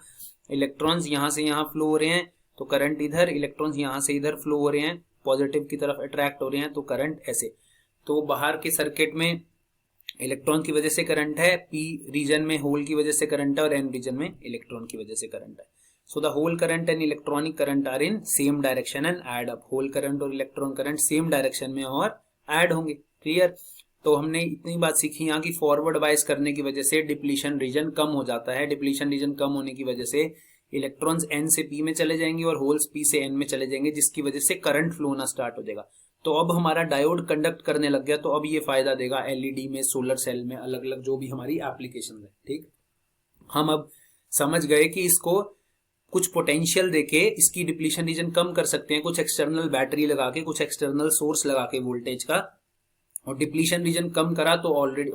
इलेक्ट्रॉन्स यहां से यहां फ्लो हो रहे हैं तो करंट इधर, इलेक्ट्रॉन्स यहां से इधर फ्लो हो रहे हैं, पॉजिटिव की तरफ अट्रैक्ट हो रहे हैं तो करंट ऐसे। तो बाहर के सर्किट में इलेक्ट्रॉन की वजह से करंट है, पी रीजन में होल की वजह से करंट है, और एन रीजन में इलेक्ट्रॉन की वजह से करंट है। So the whole current and electronic current are in same direction and add up. whole current और electron current same direction में और add होंगे। क्लियर, तो हमने इतनी बात सीखी यहाँ की फॉरवर्ड बाइस करने की वजह से डिप्लीशन रीजन कम हो जाता है। डिप्लीशन रीजन कम होने की वजह से इलेक्ट्रॉन्स N से P में चले जाएंगे और होल्स P से N में चले जाएंगे, जिसकी वजह से करंट फ्लो होना स्टार्ट हो जाएगा। तो अब हमारा डायोड कंडक्ट करने लग गया, तो अब ये फायदा देगा एलईडी में, सोलर सेल में, अलग अलग जो भी हमारी एप्लीकेशन है। ठीक, हम अब समझ गए कि इसको कुछ पोटेंशियल देके इसकी डिप्लीशन रीजन कम कर सकते हैं, कुछ एक्सटर्नल बैटरी लगा के, कुछ एक्सटर्नल सोर्स लगा के वोल्टेज का, और डिप्लीशन रीजन कम करा तो ऑलरेडी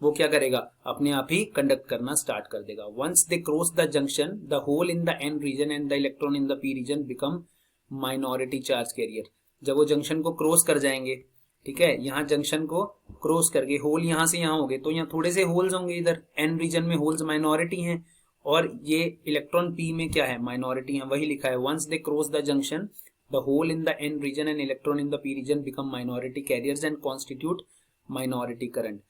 वो क्या करेगा, अपने आप ही कंडक्ट करना स्टार्ट कर देगा। Once they cross the junction, the hole in the N region and the electron in the P region become minority charge carrier. जब वो जंक्शन को क्रॉस कर जाएंगे, ठीक है, यहाँ जंक्शन को क्रॉस करके होल यहाँ से यहाँ हो गए, तो यहाँ थोड़े से होल्स होंगे, इधर एन रीजन में होल्स माइनॉरिटी हैं, और ये इलेक्ट्रॉन पी में क्या है, माइनॉरिटी है, वही लिखा है। Once they cross the junction, the hole in the N region and electron in the P region become minority carriers and constitute minority current.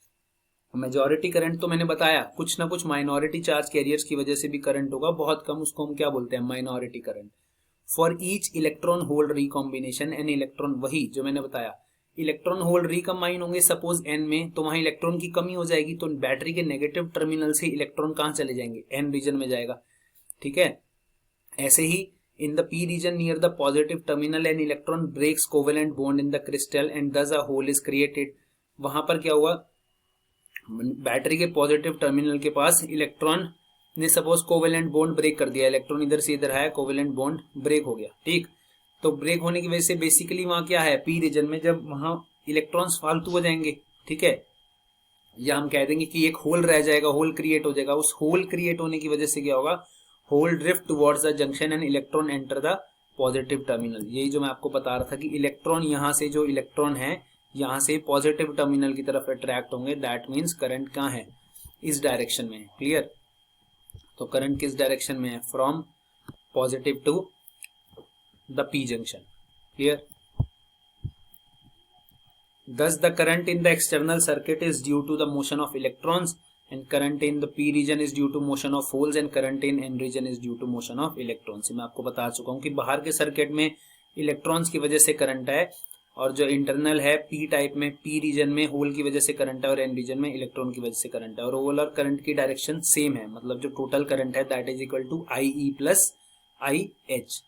Majority current तो मैंने बताया, कुछ ना कुछ माइनॉरिटी चार्ज कैरियर्स की वजह से भी करंट होगा, बहुत कम, उसको हम क्या बोलते हैं, minority current. For each electron hold recombination an electron, वही जो मैंने बताया, इलेक्ट्रॉन होल रिकम्बाइन होंगे सपोज एन में, तो वहां इलेक्ट्रॉन की कमी हो जाएगी, तो बैटरी के नेगेटिव टर्मिनल से इलेक्ट्रॉन कहां चले जाएंगे, एन रीजन में जाएगा। ठीक है, ऐसे ही in the P region near the positive terminal an electron breaks covalent bond in the crystal and thus a whole is created. वहां पर क्या हुआ, बैटरी के पॉजिटिव टर्मिनल के पास इलेक्ट्रॉन ने सपोज कोवेलेंट बॉन्ड ब्रेक कर दिया, इलेक्ट्रॉन इधर से इधर आया, कोवेलेंट बॉन्ड ब्रेक हो गया। ठीक, तो ब्रेक होने की वजह से बेसिकली वहां क्या है, पी रीजन में जब वहां इलेक्ट्रॉन्स फालतू हो जाएंगे, ठीक है, या हम कह देंगे कि एक होल रह जाएगा, होल क्रिएट हो जाएगा। उस होल क्रिएट होने की वजह से क्या होगा, hole drift towards the junction and electron enter the positive terminal. यही जो मैं आपको बता रहा था कि इलेक्ट्रॉन यहां से, जो इलेक्ट्रॉन है यहां से पॉजिटिव टर्मिनल की तरफ अट्रैक्ट होंगे, दैट मीन्स करंट कहाँ है, इस डायरेक्शन में है। क्लियर, तो करंट किस डायरेक्शन में है, from positive to the P junction. Clear, thus the current in the external circuit is due to the motion of electrons and current in the p region is due to motion of holes and current in n region is due to motion of electrons। मैं आपको बता चुका हूं कि बाहर के सर्किट में इलेक्ट्रॉन्स की वजह से करंट है, और जो इंटरनल है पी टाइप में, पी रीजन में होल की वजह से करंट है, और एन रीजन में इलेक्ट्रॉन की वजह से करंट है, और होल और करंट की डायरेक्शन सेम है, मतलब जो टोटल करंट है that is equal to I E plus I H.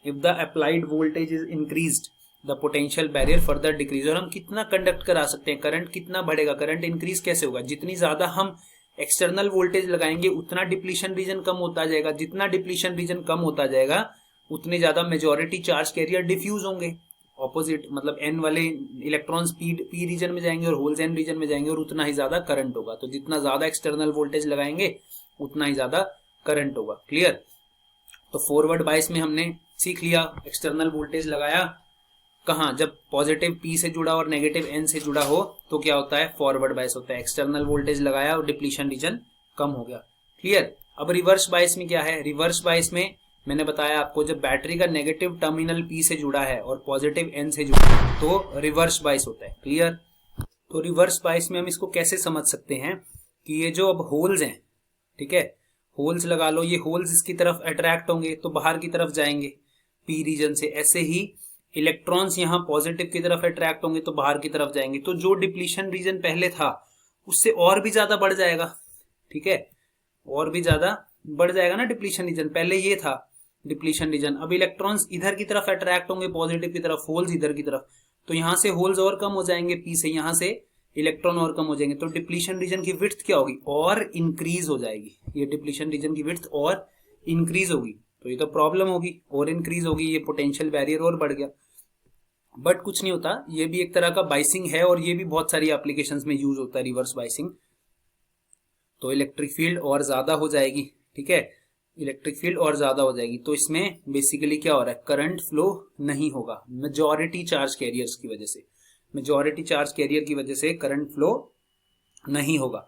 If the applied voltage is increased the potential barrier further decrease. और हम कितना कंडक्ट करा सकते हैं, करंट कितना बढ़ेगा, करंट इंक्रीज कैसे होगा, जितनी ज्यादा हम एक्सटर्नल वोल्टेज लगाएंगे उतना डिप्लीशन रीजन कम होता जाएगा, जितना डिप्लीशन रीजन कम होता जाएगा उतने ज्यादा मेजॉरिटी चार्ज कैरियर डिफ्यूज होंगे, ऑपोजिट मतलब एन वाले इलेक्ट्रॉन्स पी रीजन में जाएंगे और होल्स एन रीजन में जाएंगे, और उतना ही ज्यादा करंट होगा। तो जितना ज्यादा एक्सटर्नल वोल्टेज लगाएंगे उतना ही ज्यादा करंट होगा। क्लियर, तो फॉरवर्ड बायस में हमने सीख लिया, एक्सटर्नल वोल्टेज लगाया कहाँ, जब पॉजिटिव पी से जुड़ा और नेगेटिव एन से जुड़ा हो तो क्या होता है, फॉरवर्ड बायस होता है। एक्सटर्नल वोल्टेज लगाया और डिप्लीशन रीजन कम हो गया। क्लियर, अब रिवर्स बायस में क्या है, रिवर्स बायस में मैंने बताया आपको, जब बैटरी का नेगेटिव टर्मिनल पी से जुड़ा है और पॉजिटिव एन से जुड़ा है तो रिवर्स बायस होता है। क्लियर, तो रिवर्स बायस में हम इसको कैसे समझ सकते हैं कि ये जो अब होल्स हैं, ठीक है, होल्स लगा लो, ये होल्स इसकी तरफ अट्रैक्ट होंगे तो बाहर की तरफ जाएंगे पी रीजन से, ऐसे ही इलेक्ट्रॉन्स यहाँ पॉजिटिव की तरफ अट्रैक्ट होंगे तो बाहर की तरफ जाएंगे, तो जो डिप्लीशन रीजन पहले था उससे और भी ज्यादा बढ़ जाएगा। ठीक है, और भी ज्यादा बढ़ जाएगा ना डिप्लीशन रीजन, पहले ये था डिप्लीशन रीजन, अब इलेक्ट्रॉन्स इधर की तरफ अट्रैक्ट होंगे पॉजिटिव की तरफ, होल्स इधर की तरफ, तो यहाँ से होल्स और कम हो जाएंगे पी से, यहाँ से इलेक्ट्रॉन और कम हो जाएंगे, तो डिप्लीशन रीजन की विड्थ क्या होगी, और इंक्रीज हो जाएगी। ये डिप्लीशन रीजन की विड्थ और इंक्रीज होगी, तो ये तो प्रॉब्लम होगी, और इंक्रीज होगी, ये पोटेंशियल बैरियर और बढ़ गया। बट कुछ नहीं होता, ये भी एक तरह का बाइसिंग है, और ये भी बहुत सारी एप्लीकेशंस में यूज होता है रिवर्स बाइसिंग। तो इलेक्ट्रिक फील्ड और ज्यादा हो जाएगी। ठीक है, इलेक्ट्रिक फील्ड और ज्यादा हो जाएगी, तो इसमें बेसिकली क्या हो रहा है, करंट फ्लो नहीं होगा मेजॉरिटी चार्ज कैरियर्स की वजह से, मेजॉरिटी चार्ज कैरियर की वजह से करंट फ्लो नहीं होगा।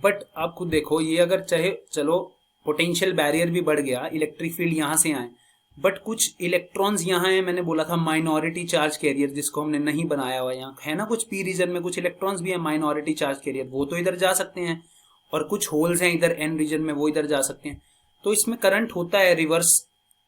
बट आप खुद देखो, ये अगर चाहे चलो पोटेंशियल बैरियर भी बढ़ गया, इलेक्ट्रिक फील्ड यहां से आए, बट कुछ इलेक्ट्रॉन्स यहाँ है, मैंने बोला था माइनॉरिटी चार्ज कैरियर जिसको हमने नहीं बनाया हुआ, यहाँ है ना कुछ पी रीजन में कुछ इलेक्ट्रॉन्स भी है माइनॉरिटी चार्ज कैरियर, वो तो इधर जा सकते हैं, और कुछ होल्स हैं इधर एन रीजन में, वो इधर जा सकते हैं। तो इसमें करंट होता है, रिवर्स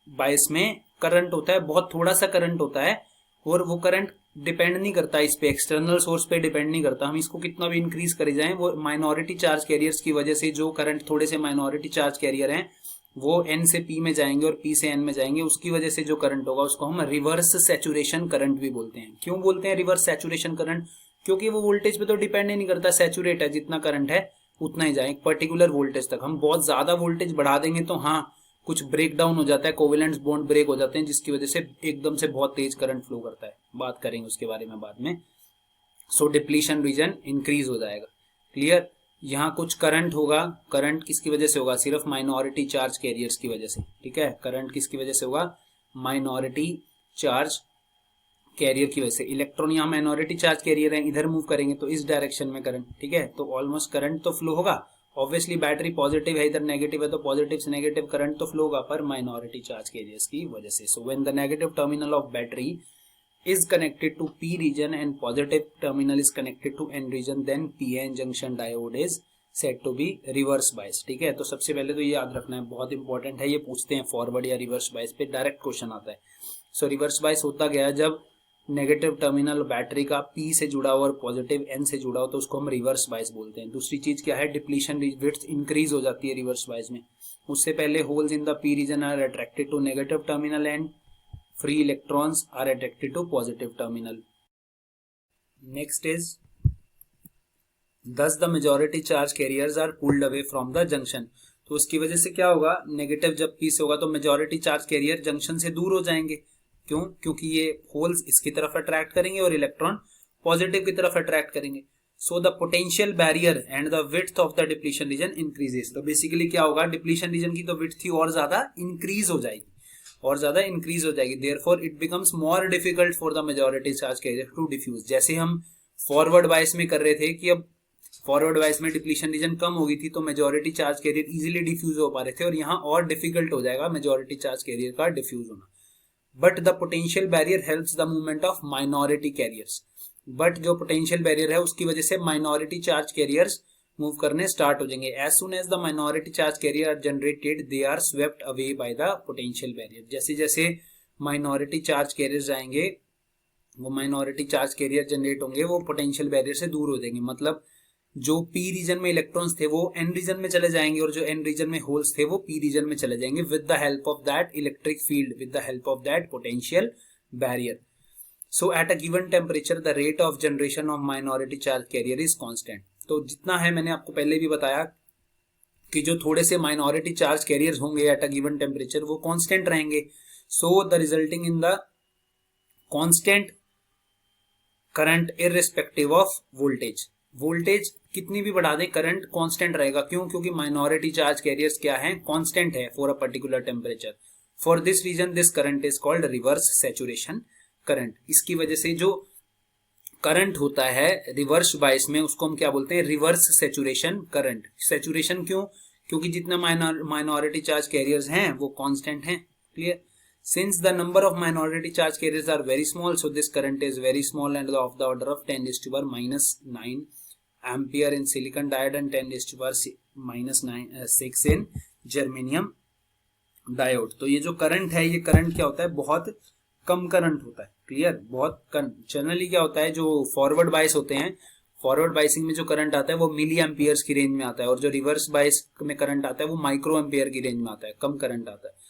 बायस में करंट होता है, बहुत थोड़ा सा करंट होता है, और वो करंट डिपेंड नहीं करता इस पे, एक्सटर्नल सोर्स पे डिपेंड नहीं करता, हम इसको कितना भी इंक्रीज करे जाएं, वो माइनॉरिटी चार्ज कैरियर्स की वजह से जो करंट थोड़े से माइनॉरिटी चार्ज कैरियर हैं वो एन से पी में जाएंगे और पी से एन में जाएंगे, उसकी वजह से जो करंट होगा उसको हम रिवर्स सैचुरेशन करंट भी बोलते हैं। क्यों बोलते हैं रिवर्स सैचुरेशन करंट, क्योंकि वो वोल्टेज पे तो डिपेंड ही नहीं करता, सैचुरेट है, जितना करंट है उतना ही जाए एक पर्टिकुलर वोल्टेज तक। हम बहुत ज्यादा वोल्टेज बढ़ा देंगे तो हाँ कुछ ब्रेक डाउन हो जाता है, कोवेलेंट बॉन्ड ब्रेक हो जाते हैं, जिसकी वजह से एकदम से बहुत तेज करंट फ्लो करता है, बात करेंगे उसके बारे में बाद में। सो डिप्लीशन रीजन इंक्रीज हो जाएगा। क्लियर, यहाँ कुछ करंट होगा, करंट किसकी वजह से होगा, सिर्फ माइनॉरिटी चार्ज कैरियर्स की वजह से। ठीक है, करंट किसकी वजह से होगा, माइनॉरिटी चार्ज कैरियर की वजह से। इलेक्ट्रॉन यहाँ माइनॉरिटी चार्ज कैरियर है, इधर मूव करेंगे तो इस डायरेक्शन में करंट, ठीक है, तो ऑलमोस्ट करंट तो फ्लो होगा। ऑब्वियसली बैटरी पॉजिटिव है, इधर नेगेटिव है, तो पॉजिटिव से नेगेटिव करंट तो फ्लो होगा, पर माइनॉरिटी चार्ज कैरियर्स की वजह से। So when the negative terminal of battery is connected to P region and positive terminal is connected to N region, then PN junction diode is said to be reverse bias। ठीक है, तो सबसे पहले तो ये याद रखना है, बहुत इंपॉर्टेंट है, ये पूछते हैं फॉरवर्ड या रिवर्स बायस पे डायरेक्ट क्वेश्चन आता है। सो रिवर्स बायस होता गया जब नेगेटिव टर्मिनल बैटरी का P से जुड़ा हुआ और पॉजिटिव N से जुड़ा हो तो उसको हम रिवर्स बायस बोलते हैं। दूसरी चीज क्या है, डिप्लीशन विड्थ इंक्रीज हो जाती है रिवर्स बायस में। उससे पहले holes in the P region are attracted to negative terminal and free electrons are attracted to positive terminal. Next is thus the majority charge carriers are pulled away from the junction। तो उसकी वजह से क्या होगा, नेगेटिव जब P से होगा तो मेजॉरिटी चार्ज कैरियर जंक्शन से दूर हो जाएंगे। क्यों? क्योंकि ये होल्स इसकी तरफ अट्रैक्ट करेंगे और इलेक्ट्रॉन पॉजिटिव की तरफ अट्रैक्ट करेंगे। So the potential barrier and the width of the depletion reason increases. तो बेसिकली क्या होगा, डिप्लीशन रीजन की तो विड्थ थी और ज्यादा इंक्रीज हो जाएगी, और ज्यादा इंक्रीज हो जाएगी। Therefore it becomes more difficult for the majority charge carrier to diffuse. जैसे हम फॉरवर्ड बायस में कर रहे थे कि अब फॉरवर्ड बायस में डिप्लीशन रीजन कम हो गई थी तो majority charge carrier easily diffuse हो पा रहे थे, और यहाँ और डिफिकल्ट हो जाएगा मेजॉरिटी चार्ज कैरियर का डिफ्यूज होना। But the potential barrier helps the movement of minority carriers. But जो पोटेंशियल बैरियर है उसकी वजह से माइनॉरिटी चार्ज कैरियर्स मूव करने स्टार्ट हो जाएंगे। As soon as the minority charge carrier are generated they are swept away by the potential barrier. जैसे जैसे माइनॉरिटी चार्ज कैरियर्स आएंगे, वो माइनॉरिटी चार्ज कैरियर जनरेट होंगे, वो पोटेंशियल बैरियर से दूर हो जाएंगे। मतलब जो P रीजन में इलेक्ट्रॉन्स थे वो N रीजन में चले जाएंगे, और जो N रीजन में होल्स थे वो P रीजन में चले जाएंगे with the help of that electric field, with the help of that potential barrier. So at a given temperature the rate of generation of minority charge career is constant. तो जितना है, मैंने आपको पहले भी बताया कि जो थोड़े से माइनॉरिटी चार्ज कैरियर्स होंगे एट अ गिवन टेम्परेचर वो कांस्टेंट रहेंगे। So the resulting in the constant current irrespective of voltage. Voltage कितनी भी बढ़ा दें करंट कांस्टेंट रहेगा। क्यों? क्योंकि माइनॉरिटी चार्ज कैरियर्स क्या है, कांस्टेंट है for a particular temperature. For this region this current is called reverse saturation current. इसकी वजह से जो करंट होता है रिवर्स बायस में उसको हम क्या बोलते हैं, रिवर्स सैचुरेशन करंट। सैचुरेशन क्यों? क्योंकि जितने माइनॉरिटी चार्ज कैरियर्स हैं वो कांस्टेंट हैं। Clear? Since the number of minority charge carriers are very small, so this current is very small and of the order of 10 to the power minus 9 ampere in silicon diode and 10 to the power minus 6 in germanium diode। तो ये जो करंट है, ये करंट क्या होता है, बहुत कम करंट होता है। क्लियर? बहुत जनरली क्या होता है, जो फॉरवर्ड बायस होते हैं, फॉरवर्ड बायसिंग में जो करंट आता है वो मिली एम्पियर्स की रेंज में आता है, और जो रिवर्स बायस में करंट आता है वो माइक्रो एम्पियर की रेंज में आता है, कम करंट आता है।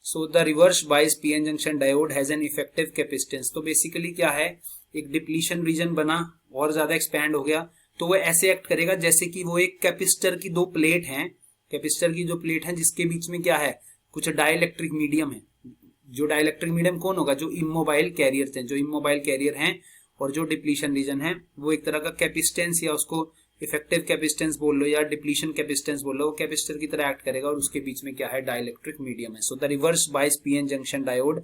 So the reverse bias PN junction diode has an effective capacitance. तो बेसिकली क्या है, एक डिप्लीशन रीजन बना और ज्यादा एक्सपैंड हो गया तो वो ऐसे एक्ट करेगा जैसे कि वो एक कैपेसिटर की दो प्लेट हैं, कैपेसिटर की जो प्लेट है जिसके बीच में क्या है, कुछ डाइलेक्ट्रिक मीडियम है। जो डाइलेक्ट्रिक मीडियम कौन होगा, जो इमोबाइल कैरियर हैं, जो इमोबाइल कैरियर हैं, और जो डिप्लीशन रीजन है वो एक तरह का कैपेसिटेंस या उसको इफेक्टिव कैपेसिटेंस बोल लो या डिप्लीशन कैपेसिटेंस बोल लो, वो कैपेसिटर की तरह एक्ट करेगा और उसके बीच में क्या है, डाइलेक्ट्रिक मीडियम है। So the reverse bias PN junction diode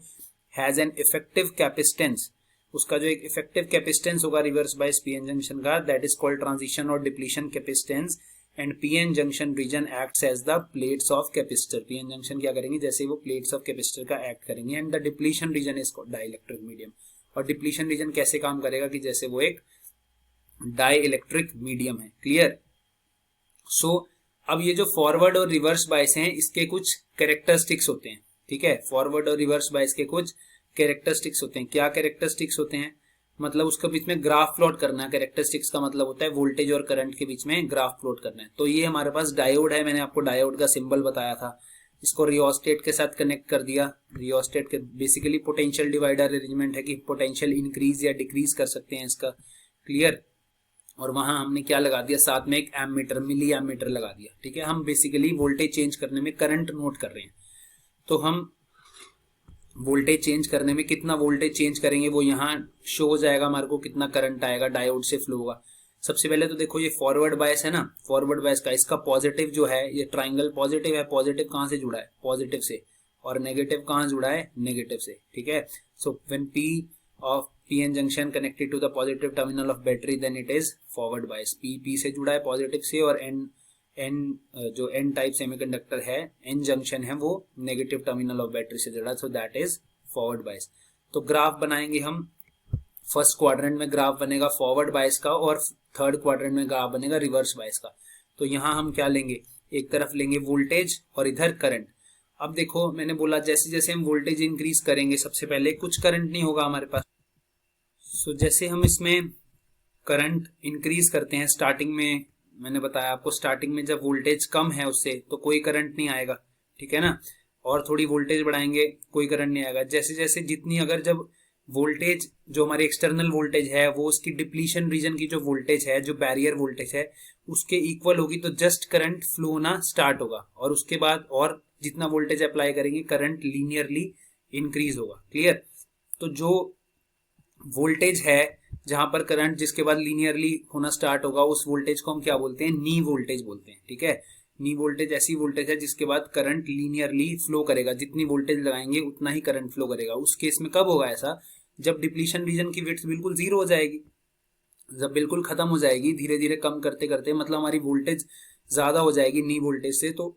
has an effective capacitance. उसका जो एक इफेक्टिव कैपेसिटेंस होगा रिवर्स बायस पीएन जंक्शन का, दैट इज कॉल्ड ट्रांजिशन और depletion capacitance, and PN junction region acts as the plates of capacitor. PN junction क्या करेंगे, जैसे वो प्लेट्स ऑफ कैपेसिटर का एक्ट करेंगे, and the depletion region is called dielectric medium. और डिप्लीशन रीजन कैसे काम करेगा कि जैसे वो एक डाई इलेक्ट्रिक मीडियम है। क्लियर? सो अब ये जो फॉरवर्ड और रिवर्स बायस हैं इसके कुछ कैरेक्टरिस्टिक्स होते हैं। ठीक है, फॉरवर्ड और रिवर्स बायस के कुछ कैरेक्टरिस्टिक्स होते हैं। क्या कैरेक्टरिस्टिक्स होते हैं, मतलब उसके बीच में ग्राफ प्लॉट करना है। कैरेक्टरिस्टिक्स का मतलब होता है वोल्टेज और करंट के बीच में ग्राफ प्लॉट करना है। तो ये हमारे पास डायोड है, मैंने आपको डायोड का सिंबल बताया था, इसको रियोस्टेट के साथ कनेक्ट कर दिया। रियोस्टेट के बेसिकली पोटेंशियल डिवाइडर अरेंजमेंट है कि पोटेंशियल इंक्रीज या डिक्रीज कर सकते हैं इसका। क्लियर? और वहां हमने क्या लगा दिया, साथ में एक एमीटर, मिली एमीटर लगा दिया। ठीक है, हम बेसिकली वोल्टेज चेंज करने में करंट नोट कर रहे हैं, तो हम वोल्टेज चेंज करने में कितना वोल्टेज चेंज करेंगे वो यहाँ शो हो जाएगा हमारे को, कितना करंट आएगा डायोड से फ्लो होगा। सबसे पहले तो देखो ये फॉरवर्ड बायस है ना, फॉरवर्ड बायस का इसका पॉजिटिव जो है, ये ट्राइंगल पॉजिटिव है, पॉजिटिव कहाँ से जुड़ा है, पॉजिटिव से, और नेगेटिव कहाँ जुड़ा है, नेगेटिव से। ठीक है, so when P of PN junction connected to the positive terminal of battery then it is forward bias. P से जुड़ा है पॉजिटिव से, और एन जो एन टाइप सेमीकंडक्टर है, एन जंक्शन है, वो नेगेटिव टर्मिनल ऑफ बैटरी से जुड़ा है, so that is forward bias. तो ग्राफ बनाएंगे हम, फर्स्ट क्वाड्रेंट में ग्राफ बनेगा फॉरवर्ड बायस का, और थर्ड क्वाड्रेंट में ग्राफ बनेगा रिवर्स बायस का। तो यहाँ हम क्या लेंगे, एक तरफ लेंगे वोल्टेज और इधर करंट। अब देखो मैंने बोला जैसे जैसे हम वोल्टेज इंक्रीज करेंगे, सबसे पहले कुछ करंट नहीं होगा हमारे पास, जैसे हम इसमें करंट इंक्रीज करते हैं, स्टार्टिंग में मैंने बताया आपको, स्टार्टिंग में जब वोल्टेज कम है उससे तो कोई करंट नहीं आएगा, ठीक है ना। और थोड़ी वोल्टेज बढ़ाएंगे कोई करंट नहीं आएगा। जैसे जैसे जितनी, अगर जब वोल्टेज जो हमारी एक्सटर्नल वोल्टेज है वो उसकी डिप्लीशन रीजन की जो वोल्टेज है, जो बैरियर वोल्टेज है उसके इक्वल होगी तो जस्ट करंट फ्लो होना स्टार्ट होगा, और उसके बाद और जितना वोल्टेज अप्लाई करेंगे करंट लीनियरली इंक्रीज होगा। क्लियर। तो जो वोल्टेज है जहां पर करंट जिसके बाद लीनियरली होना स्टार्ट होगा उस वोल्टेज को हम क्या बोलते हैं, नी वोल्टेज बोलते हैं, ठीक है। नी वोल्टेज ऐसी वोल्टेज है जिसके बाद करंट लीनियरली फ्लो करेगा, जितनी वोल्टेज लगाएंगे उतना ही करंट फ्लो करेगा। उस केस में कब होगा ऐसा, जब डिप्लीशन रीजन की विड्थ बिल्कुल जीरो हो जाएगी, जब बिल्कुल खत्म हो जाएगी, धीरे धीरे कम करते करते मतलब हमारी वोल्टेज ज्यादा हो जाएगी नी वोल्टेज से, तो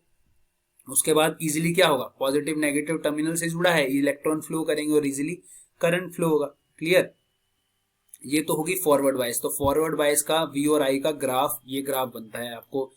उसके बाद इजिली क्या होगा, पॉजिटिव नेगेटिव टर्मिनल से जुड़ा है, इलेक्ट्रॉन फ्लो करेंगे और इजिली करंट फ्लो होगा। क्लियर। ये तो होगी फॉरवर्ड बायस। तो फॉरवर्ड बायस का वी और आई का ग्राफ, ये ग्राफ बनता है, आपको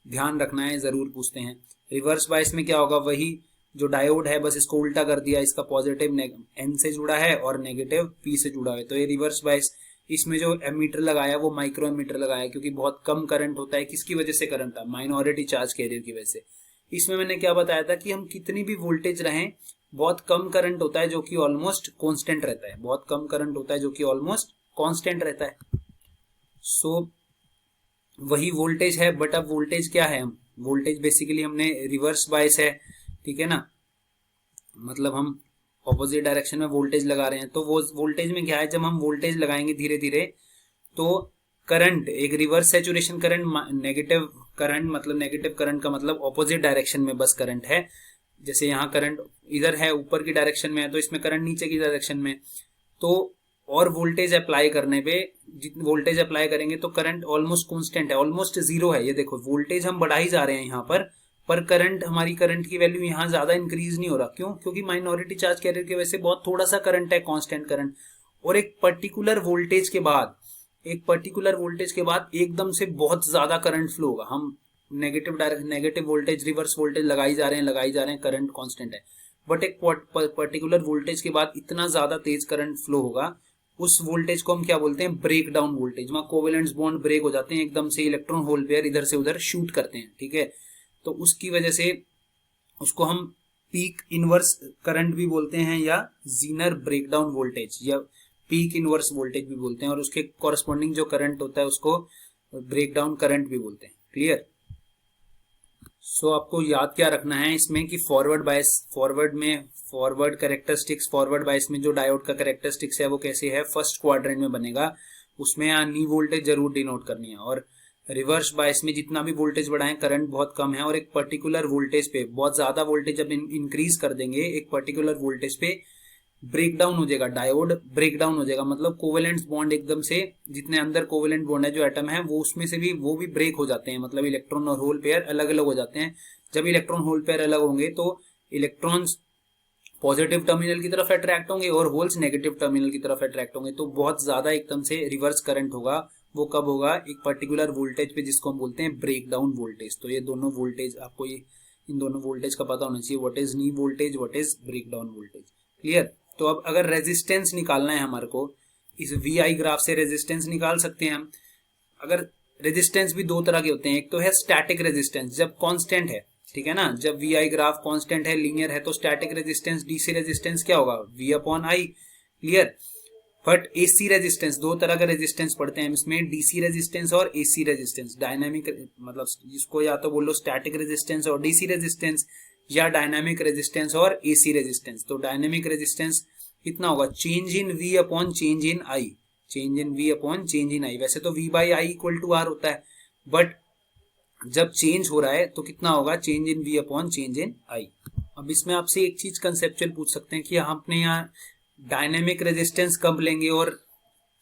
ध्यान रखना है, जरूर पूछते हैं। रिवर्स बायस में क्या होगा, वही जो डायोड है बस इसको उल्टा कर दिया, इसका पॉजिटिव एन से जुड़ा है और नेगेटिव पी से जुड़ा है, तो ये रिवर्स बायस। इसमें जो एमीटर लगाया वो माइक्रो एमीटर लगाया, क्योंकि बहुत कम करंट होता है। किसकी वजह से करंट था, माइनॉरिटी चार्ज कैरियर की वजह से। इसमें मैंने क्या बताया था कि हम कितनी भी वोल्टेज रहें, बहुत कम करंट होता है जो कि ऑलमोस्ट कांस्टेंट रहता है, बहुत कम करंट होता है जो कि ऑलमोस्ट कांस्टेंट रहता है। सो वही वोल्टेज है, बट अब वोल्टेज क्या है, हम वोल्टेज बेसिकली हमने रिवर्स बायस है, ठीक है ना, मतलब हम ऑपोजिट डायरेक्शन में वोल्टेज लगा रहे हैं। तो वो वोल्टेज में क्या है, जब हम वोल्टेज लगाएंगे धीरे धीरे तो करंट, एक reverse saturation current, negative current, मतलब नेगेटिव करंट का मतलब ऑपोजिट डायरेक्शन में बस करंट है। जैसे यहाँ करंट इधर है, ऊपर की डायरेक्शन में है, तो इसमें करंट नीचे की डायरेक्शन में। तो और वोल्टेज अप्लाई करने पे, जितनी वोल्टेज अप्लाई करेंगे तो करंट ऑलमोस्ट कांस्टेंट है, ऑलमोस्ट जीरो है। ये देखो वोल्टेज हम बढ़ा ही जा रहे हैं यहाँ पर करंट, हमारी करंट की वैल्यू यहाँ ज्यादा इंक्रीज नहीं हो रहा। क्यों, क्योंकि माइनॉरिटी चार्ज कैरियर की वजह से बहुत थोड़ा सा करंट है, कांस्टेंट करंट। और एक पर्टिकुलर वोल्टेज के बाद, एक पर्टिकुलर वोल्टेज के बाद एकदम से बहुत ज्यादा करंट फ्लो होगा। हम नेगेटिव वोल्टेज, रिवर्स वोल्टेज लगाई जा रहे हैं, करंट कांस्टेंट है, बट एक पर्टिकुलर वोल्टेज के बाद इतना ज्यादा तेज करंट फ्लो होगा, उस वोल्टेज को हम क्या बोलते हैं, ब्रेक डाउन वोल्टेज। वहां कोवेलेंट बॉन्ड ब्रेक हो जाते हैं, एकदम से इलेक्ट्रॉन होल पेयर इधर से उधर शूट करते हैं, ठीक है। तो उसकी वजह से उसको हम पीक इनवर्स करंट भी बोलते हैं, या जीनर ब्रेकडाउन वोल्टेज, या पीक इनवर्स वोल्टेज भी बोलते हैं, और उसके कॉरेस्पॉन्डिंग जो करंट होता है उसको ब्रेकडाउन करंट भी बोलते हैं। क्लियर। सो आपको याद क्या रखना है इसमें कि फॉरवर्ड बायस, फॉरवर्ड में फॉरवर्ड कैरेक्टरिस्टिक्स, फॉरवर्ड बायस में जो डायोड का कैरेक्टरिस्टिक्स है वो कैसे है, फर्स्ट क्वाड्रेंट में बनेगा, उसमें नी वोल्टेज जरूर डिनोट करनी है। और रिवर्स बायस में जितना भी वोल्टेज बढ़ाएं करंट बहुत कम है, और एक पर्टिकुलर वोल्टेज पे बहुत ज्यादा वोल्टेज जब इंक्रीज कर देंगे, एक पर्टिकुलर वोल्टेज पे ब्रेक डाउन हो जाएगा, डायोड ब्रेक डाउन हो जाएगा, मतलब कोवेलेंट बॉन्ड एकदम से, जितने अंदर कोवेलेंट बॉन्ड है जो एटम है वो उसमें से भी वो भी ब्रेक हो जाते हैं, मतलब इलेक्ट्रॉन और होल पेयर अलग अलग हो जाते हैं। जब इलेक्ट्रॉन होल पेयर अलग होंगे तो इलेक्ट्रॉन्स पॉजिटिव टर्मिनल की तरफ अट्रैक्ट होंगे और होल्स नेगेटिव टर्मिनल की तरफ अट्रैक्ट होंगे, तो बहुत ज्यादा एकदम से रिवर्स करंट होगा। वो कब होगा, एक पर्टिकुलर वोल्टेज पे, जिसको हम बोलते हैं ब्रेक डाउन वोल्टेज। तो ये दोनों वोल्टेज आपको, ये इन दोनों वोल्टेज का पता होना चाहिए, what is knee voltage, what is break down voltage. Clear. तो अब अगर रेजिस्टेंस निकालना है हमारे को, इस वी आई ग्राफ से रेजिस्टेंस निकाल सकते हैं हम। अगर रेजिस्टेंस भी दो तरह के होते हैं, एक तो है स्टैटिक रेजिस्टेंस, जब कांस्टेंट है, ठीक है ना, जब वी आई ग्राफ कांस्टेंट है, लीनियर है, तो स्टैटिक रेजिस्टेंस, डीसी रेजिस्टेंस क्या होगा, V upon I. Clear. But AC resistance, दो तरह का रेजिस्टेंस पढ़ते हैं इसमें, डीसी रेजिस्टेंस और एसी रेजिस्टेंस। डायनामिक मतलब जिसको या तो बोलो स्टैटिक रेजिस्टेंस और डीसी रेजिस्टेंस, या डायनामिक रेजिस्टेंस और एसी रेजिस्टेंस। तो डायनामिक रेजिस्टेंस कितना होगा, change in V upon change in I, change in V upon change in I. वैसे तो V by I equal to R होता है, बट जब चेंज हो रहा है तो कितना होगा, change in V upon change in I. अब इसमें आपसे एक चीज कंसेप्चुअल पूछ सकते हैं कि हम अपने यहाँ डायनेमिक रेजिस्टेंस कब लेंगे और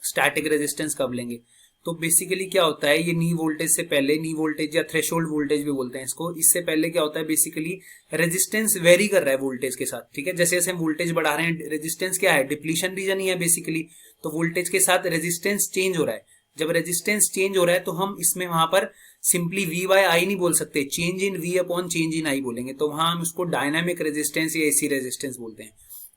स्टैटिक रेजिस्टेंस कब लेंगे। तो बेसिकली क्या होता है, ये नी वोल्टेज से पहले, नी वोल्टेज या थ्रेशोल्ड वोल्टेज भी बोलते हैं इसको, इससे पहले क्या होता है, बेसिकली रेजिस्टेंस वेरी कर रहा है वोल्टेज के साथ, ठीक है। जैसे जैसे हम वोल्टेज बढ़ा रहे हैं, रेजिस्टेंस क्या है, डिप्लीशन रीजन ही है बेसिकली, तो वोल्टेज के साथ रेजिस्टेंस चेंज हो रहा है। जब रेजिस्टेंस चेंज हो रहा है तो हम इसमें वहां पर सिंपली वी बाय आई नहीं बोल सकते, change in V upon change in I बोलेंगे, तो वहां हम उसको डायनामिक रेजिस्टेंस या एसी रेजिस्टेंस बोलते हैं।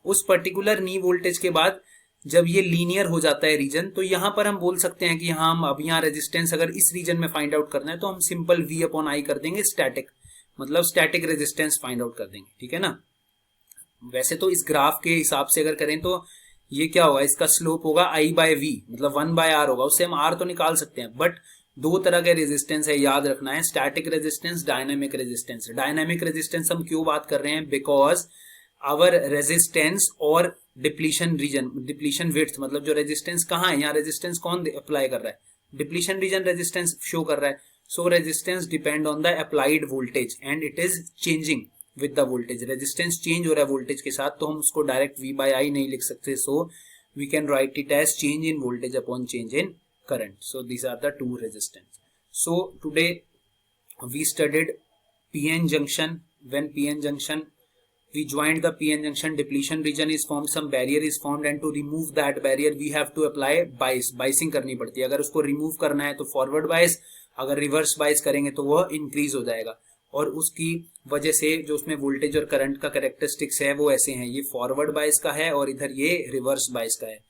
उस पर्टिकुलर नी वोल्टेज के बाद जब ये लीनियर हो जाता है रीजन, तो यहां पर हम बोल सकते हैं कि हाँ, हम अब यहाँ रेजिस्टेंस अगर इस रीजन में फाइंड आउट करना है तो हम सिंपल V अपॉन I कर देंगे, स्टैटिक, मतलब स्टैटिक रेजिस्टेंस फाइंड आउट कर देंगे, ठीक है ना। वैसे तो इस ग्राफ के हिसाब से अगर करें तो ये क्या होगा, इसका स्लोप होगा I बाय V, मतलब 1/R होगा, उससे हम R तो निकाल सकते हैं, बट दो तरह के रेजिस्टेंस है, याद रखना है, static resistance, dynamic resistance. Dynamic resistance हम क्यों बात कर रहे हैं, बिकॉज आवर रेजिस्टेंस और डिप्लीशन रीजन, डिप्लीशन विड्थ, मतलब जो रेजिस्टेंस कहाँ है, यहाँ रेजिस्टेंस कौन अप्लाई कर रहा है, डिप्लीशन रीजन रेजिस्टेंस शो कर रहा है। सो resistance depend on the applied voltage and it is changing with the voltage. Resistance change हो रहा है वोल्टेज के साथ, तो हम उसको डायरेक्ट V बाय I नहीं लिख सकते, so we can write it as change in voltage upon change in current. So these are the two resistance. So today we studied PN junction. When PN junction, we joined the PN junction, depletion region is formed, some barrier is formed, and to remove that barrier we have to apply bias, biasing करनी पड़ती है। अगर उसको remove करना है तो forward bias, अगर reverse bias करेंगे तो वह increase हो जाएगा, और उसकी वजह से जो उसमें वोल्टेज और करंट का कैरेक्टरिस्टिक्स है वो ऐसे हैं, ये फॉरवर्ड बायस का है और इधर ये रिवर्स बायस का है,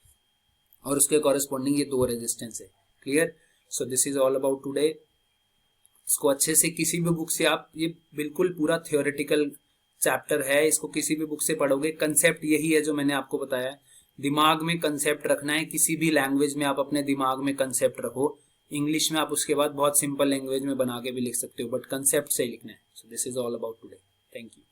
और उसके कॉरेस्पॉन्डिंग ये दो रेजिस्टेंस है। Clear? So this is all about today. इसको अच्छे से किसी भी बुक से आप, ये बिल्कुल पूरा थियोरेटिकल चैप्टर है, इसको किसी भी बुक से पढ़ोगे, कंसेप्ट यही है जो मैंने आपको बताया, दिमाग में कंसेप्ट रखना है। किसी भी लैंग्वेज में आप अपने दिमाग में कंसेप्ट रखो, इंग्लिश में आप उसके बाद बहुत सिंपल लैंग्वेज में बना के भी लिख सकते हो, बट कंसेप्ट से ही लिखना है। So this is all about today. Thank you.